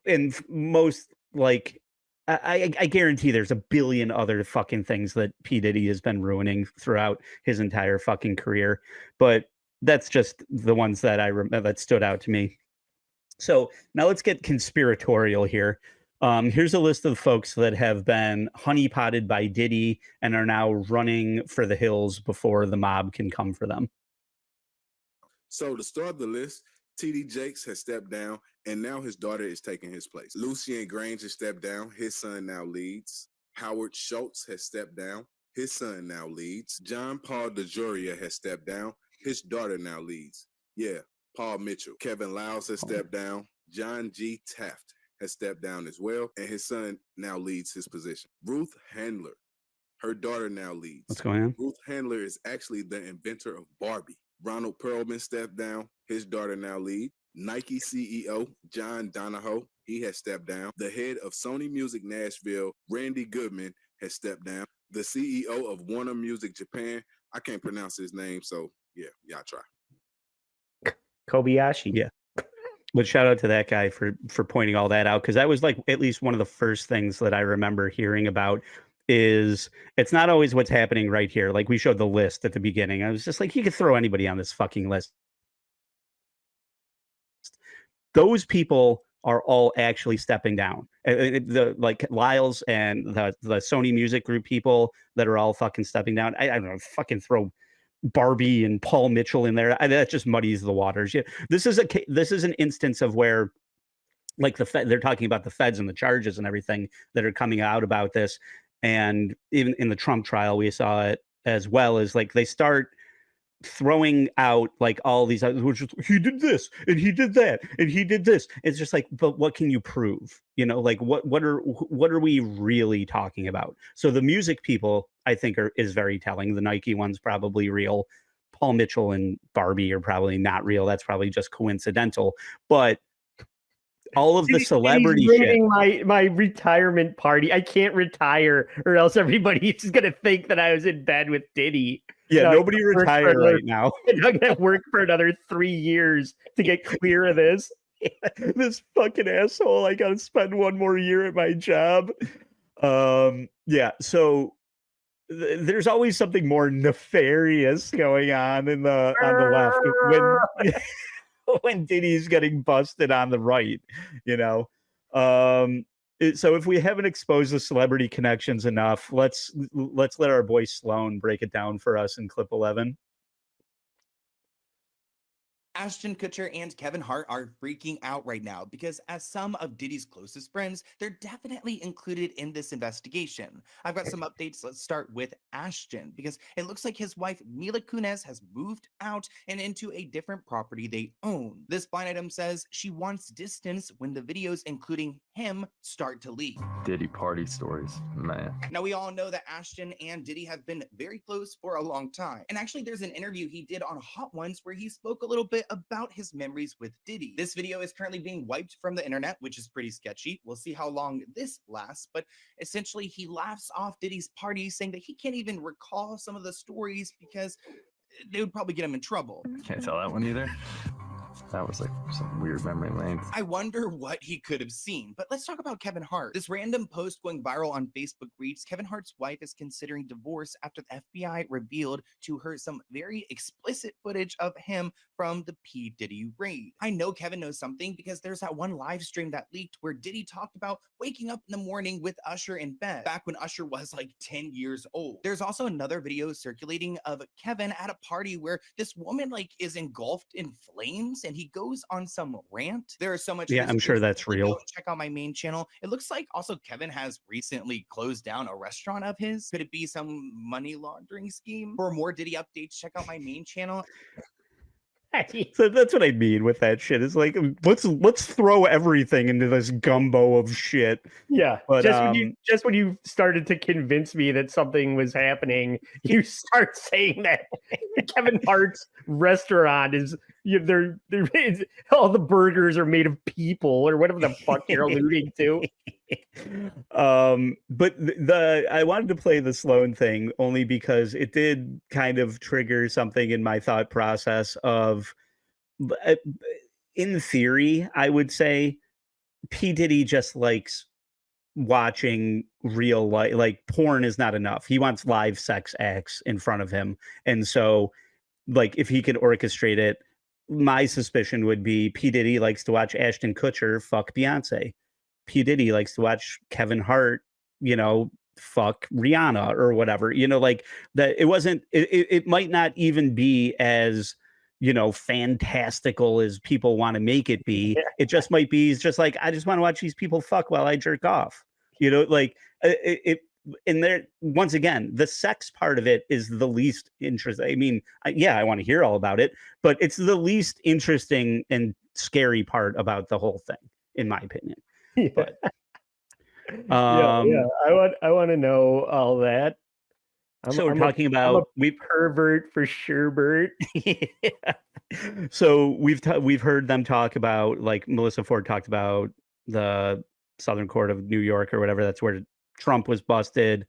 and most like I guarantee there's a billion other fucking things that P. Diddy has been ruining throughout his entire fucking career, but that's just the ones that that stood out to me. So now let's get conspiratorial here. Here's a list of folks that have been honeypotted by Diddy and are now running for the hills before the mob can come for them. So to start the list, TD Jakes has stepped down, and now his daughter is taking his place. Lucien Grange has stepped down. His son now leads. Howard Schultz has stepped down. His son now leads. John Paul DeJoria has stepped down. His daughter now leads. Yeah, Paul Mitchell. Kevin Lyles has stepped down. John G. Taft has stepped down as well, and his son now leads his position. Ruth Handler, her daughter now leads. What's going on? Ruth Handler is actually the inventor of Barbie. Ronald Perlman stepped down. His daughter now leads. Nike CEO John Donahoe, he has stepped down. The head of Sony Music Nashville, Randy Goodman, has stepped down. The CEO of Warner Music Japan, I can't pronounce his name, so yeah, y'all try. Kobayashi. Yeah. But shout out to that guy for pointing all that out, because that was like at least one of the first things that I remember hearing about. Is it's not always what's happening right here. Like we showed the list at the beginning. I was just like, you could throw anybody on this fucking list. Those people are all actually stepping down. The like Lyles and the Sony Music Group people that are all fucking stepping down. I don't know, fucking throw Barbie and Paul Mitchell in there. That just muddies the waters. Yeah, this is an instance of where like they're talking about the feds and the charges and everything that are coming out about this. And even in the Trump trial, we saw it as well, as like they start throwing out like all these, he did this and he did that and he did this. It's just like, but what can you prove? You know, like what are we really talking about? So the music people, I think, is very telling. The Nike one's probably real. Paul Mitchell and Barbie are probably not real. That's probably just coincidental. But all of the celebrity shit. My retirement party. I can't retire, or else everybody's gonna think that I was in bed with Diddy. Yeah, nobody retire right now. I'm gonna work for another 3 years to get clear of this. This fucking asshole. I gotta spend 1 more year at my job. Yeah. So there's always something more nefarious going on on the left when Diddy's getting busted on the right, you know. So if we haven't exposed the celebrity connections enough, let's let our boy Sloan break it down for us in clip 11. Ashton Kutcher and Kevin Hart are freaking out right now because as some of Diddy's closest friends, they're definitely included in this investigation. I've got some updates. Let's start with Ashton because it looks like his wife Mila Kunis has moved out and into a different property they own. This blind item says she wants distance when the videos including him start to leak. Diddy party stories, man. Now, we all know that Ashton and Diddy have been very close for a long time. And actually, there's an interview he did on Hot Ones where he spoke a little bit about his memories with Diddy. This video is currently being wiped from the internet, which is pretty sketchy. We'll see how long this lasts. But essentially, he laughs off Diddy's party, saying that he can't even recall some of the stories because they would probably get him in trouble. Can't tell that one either. That was like some weird memory lane. I wonder what he could have seen. But let's talk about Kevin Hart. This random post going viral on Facebook reads, Kevin Hart's wife is considering divorce after the FBI revealed to her some very explicit footage of him from the P. Diddy raid. I know Kevin knows something because there's that one live stream that leaked where Diddy talked about waking up in the morning with Usher in bed, back when Usher was like 10 years old. There's also another video circulating of Kevin at a party where this woman like is engulfed in flames and he goes on some rant. There is so much. Yeah, I'm sure that's real. Check out my main channel. It looks like also Kevin has recently closed down a restaurant of his. Could it be some money laundering scheme? For more Diddy updates, check out my main channel. So that's what I mean with that shit. It's like let's throw everything into this gumbo of shit. Yeah, but just when you started to convince me that something was happening, you start saying that Kevin Hart's restaurant is all the burgers are made of people or whatever the fuck you're alluding to. But I wanted to play the Sloan thing only because it did kind of trigger something in my thought process of, in theory, I would say P. Diddy just likes watching real life, like porn is not enough. He wants live sex acts in front of him. And so like if he could orchestrate it, my suspicion would be P. Diddy likes to watch Ashton Kutcher fuck Beyonce. P. Diddy likes to watch Kevin Hart, fuck Rihanna or whatever, like that. It might not even be as, fantastical as people want to make it be. It just might be, it's just like, I just want to watch these people fuck while I jerk off, and there, once again, the sex part of it is the least interesting. I mean, I want to hear all about it, but it's the least interesting and scary part about the whole thing, in my opinion. Yeah. But, yeah. I want to know all that. We're talking about pervert for sure, Bert. Yeah. So we've heard them talk about, like Melissa Ford talked about the Southern Court of New York or whatever. That's where Trump was busted,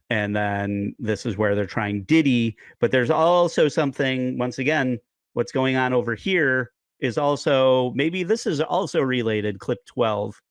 and then this is where they're trying Diddy. But there's also something, once again, what's going on over here is also, maybe this is also related. Clip 12.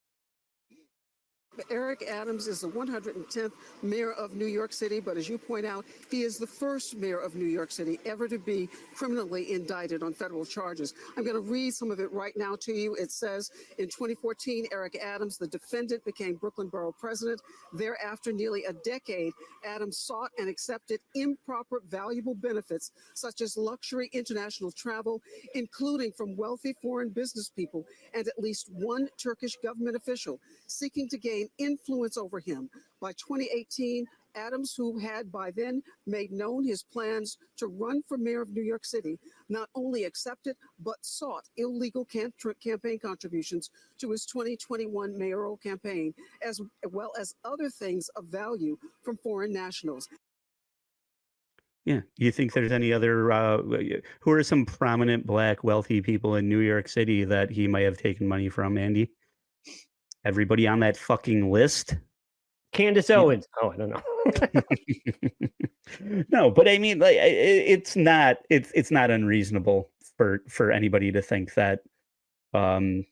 Eric Adams is the 110th mayor of New York City, but as you point out, he is the first mayor of New York City ever to be criminally indicted on federal charges. I'm going to read some of it right now to you. It says, in 2014, Eric Adams, the defendant, became Brooklyn Borough president. Thereafter, nearly a decade, Adams sought and accepted improper valuable benefits, such as luxury international travel, including from wealthy foreign business people and at least one Turkish government official, seeking to gain influence over him. By 2018, Adams, who had by then made known his plans to run for mayor of New York City, not only accepted but sought illegal campaign contributions to his 2021 mayoral campaign, as well as other things of value from foreign nationals. Yeah. You think there's any other, who are some prominent Black wealthy people in New York City that he might have taken money from, Andy? Everybody on that fucking list? Candace Owens. Oh, I don't know. No, but I mean, like, it's not unreasonable for anybody to think that, that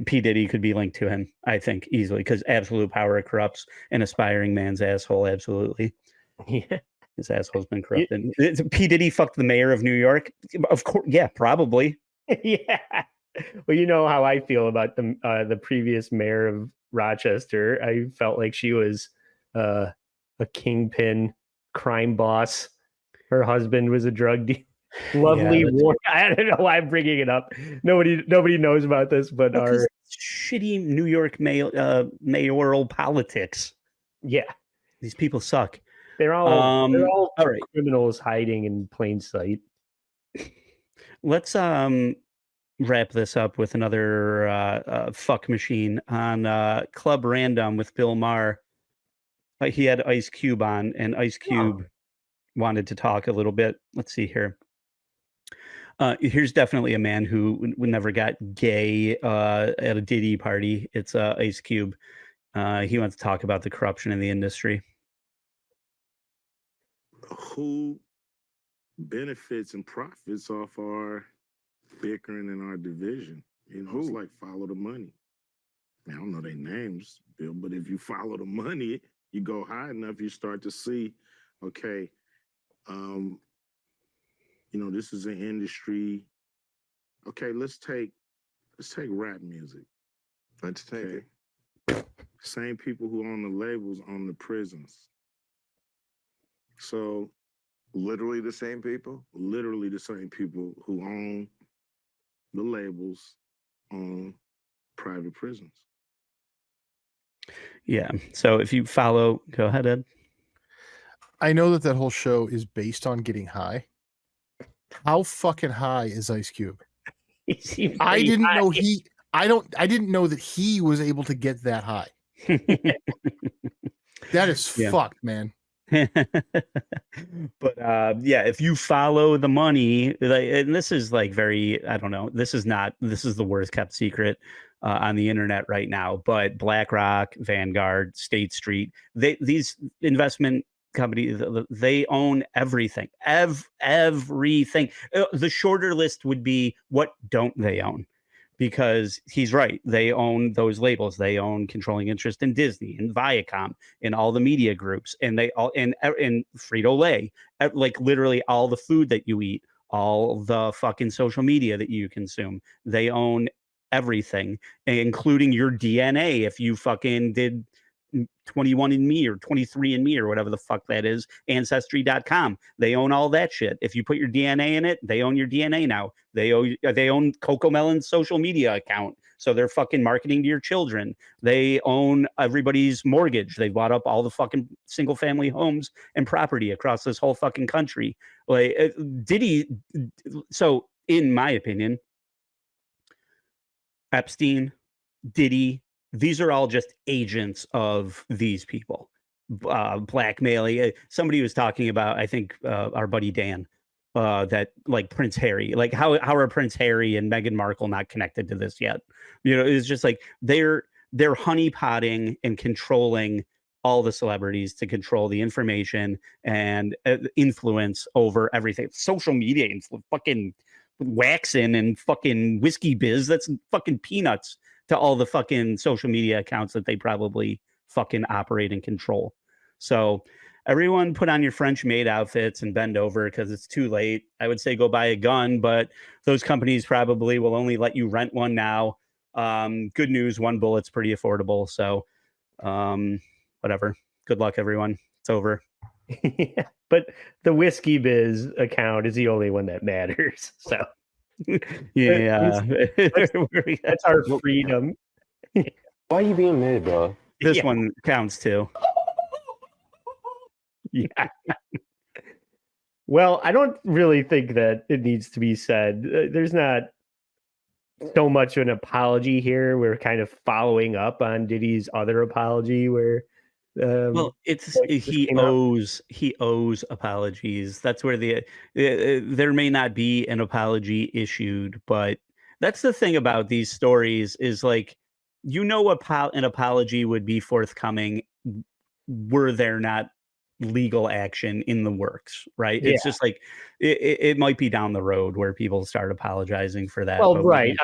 P. Diddy could be linked to him. I think easily, because absolute power corrupts an aspiring man's asshole. Absolutely. Yeah. His asshole's been corrupted. P. Diddy fucked the mayor of New York. Of course. Yeah, probably. Yeah. Well, you know how I feel about the previous mayor of Rochester. I felt like she was a kingpin crime boss. Her husband was a drug dealer. Lovely war. I don't know why I'm bringing it up. Nobody knows about this, but our shitty New York mayoral politics. Yeah, these people suck. They're all all right. criminals hiding in plain sight. Let's wrap this up with another fuck machine on Club Random with Bill Maher. He had Ice Cube on, and Ice Cube wanted to talk a little bit. Let's see here. Here's definitely a man who never got gay at a Diddy party. It's Ice Cube. He wants to talk about the corruption in the industry. Who benefits and profits off our bickering in our division? You know, it's like follow the money. I don't know their names, Bill, but if you follow the money, you go high enough, you start to see, okay, you know, this is an industry. Okay, let's take rap music. Let's take it. Same people who own the labels own the prisons. So literally the same people? Literally the same people who own the labels own private prisons. Yeah. So if you follow, go ahead, Ed. I know that whole show is based on getting high. How fucking high is Ice Cube? I didn't know that he was able to get that high. That is fucked, man. But yeah, if you follow the money, and this is like very, I don't know, this is the worst kept secret on the internet right now, but BlackRock, Vanguard, State Street, these investment companies, they own everything. Everything. The shorter list would be, what don't they own? Because he's right. They own those labels. They own controlling interest in Disney and Viacom and all the media groups, and they all and Frito-Lay, like literally all the food that you eat, all the fucking social media that you consume. They own everything, including your DNA. If you fucking did 21andMe or 23andMe or whatever the fuck that is, Ancestry.com. They own all that shit. If you put your DNA in it, they own your DNA now. They own Coco Melon's social media account. So they're fucking marketing to your children. They own everybody's mortgage. They bought up all the fucking single family homes and property across this whole fucking country. Like Diddy. So in my opinion, Epstein, Diddy, these are all just agents of these people, blackmailing. Somebody was talking about, I think, our buddy Dan, that like Prince Harry, like how are Prince Harry and Meghan Markle not connected to this yet? You know, it's just like they're honeypotting and controlling all the celebrities to control the information and influence over everything. Social media influence, fucking waxing and fucking whiskey biz. That's fucking peanuts to all the fucking social media accounts that they probably fucking operate and control. So everyone put on your French maid outfits and bend over because it's too late. I would say go buy a gun, but those companies probably will only let you rent one now. Good news, one bullet's pretty affordable. So whatever. Good luck, everyone. It's over. Yeah, but the whiskey biz account is the only one that matters. So yeah, that's our freedom. Why are you being mad, bro? This one counts too. Yeah. Well, I don't really think that it needs to be said. There's not so much an apology here. We're kind of following up on Diddy's other apology where well, it's he owes apologies. That's where there may not be an apology issued, but that's the thing about these stories is like, you know, an apology would be forthcoming were there not legal action in the works, right? It's just like it might be down the road where people start apologizing for that. Well, right.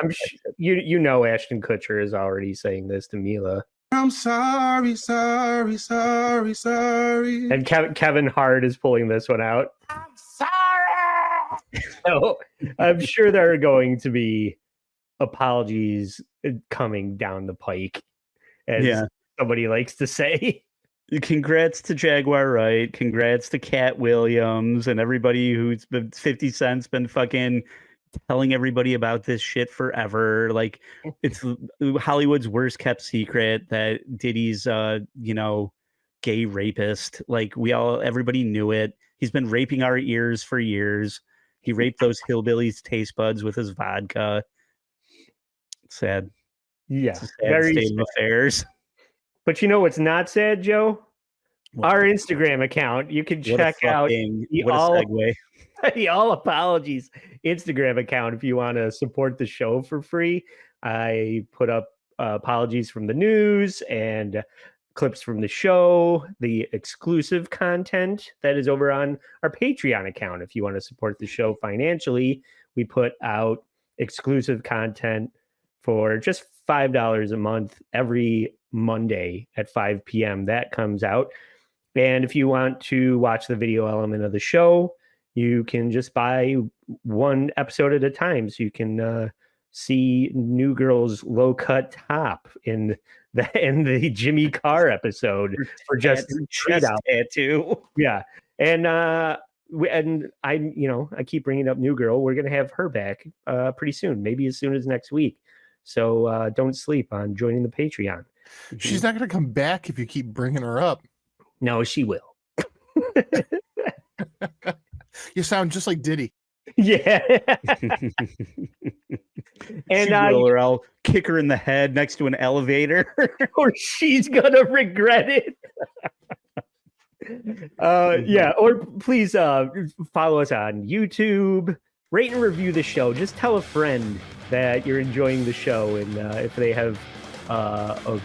You know Ashton Kutcher is already saying this to Mila. I'm sorry. And Kevin Hart is pulling this one out. I'm sorry. So I'm sure there are going to be apologies coming down the pike, as somebody likes to say. Congrats to Jaguar Wright. Congrats to Cat Williams and everybody who's been 50 Cent's been fucking telling everybody about this shit forever. Like, it's Hollywood's worst kept secret that Diddy's gay rapist. Like, everybody knew it. He's been raping our ears for years. He raped those hillbillies' taste buds with his vodka. Sad. Yeah, it's a sad state of affairs. But you know what's not sad, Joe? Our Instagram account. You can check out the All Apologies Instagram account if you want to support the show for free. I put up apologies from the news and clips from the show, the exclusive content that is over on our Patreon account. If you want to support the show financially, we put out exclusive content for just $5 a month every Monday at 5 p.m. That comes out. And if you want to watch the video element of the show, you can just buy one episode at a time. So you can see New Girl's low cut top in the Jimmy Carr episode for just $3 tattoo. Yeah. And I keep bringing up New Girl. We're going to have her back pretty soon, maybe as soon as next week. So don't sleep on joining the Patreon. She's not going to come back if you keep bringing her up. No, she will. You sound just like Diddy. Yeah. And she will, or I'll kick her in the head next to an elevator. Or she's going to regret it. Yeah. Or please follow us on YouTube. Rate and review the show. Just tell a friend that you're enjoying the show. And if they have a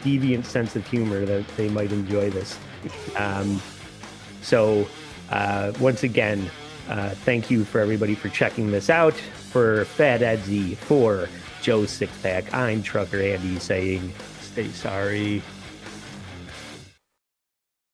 deviant sense of humor, that they might enjoy this. So once again, thank you for everybody for checking this out. For Fat Edsy, for Joe Sixpack, I'm Trucker Andy saying, stay sorry.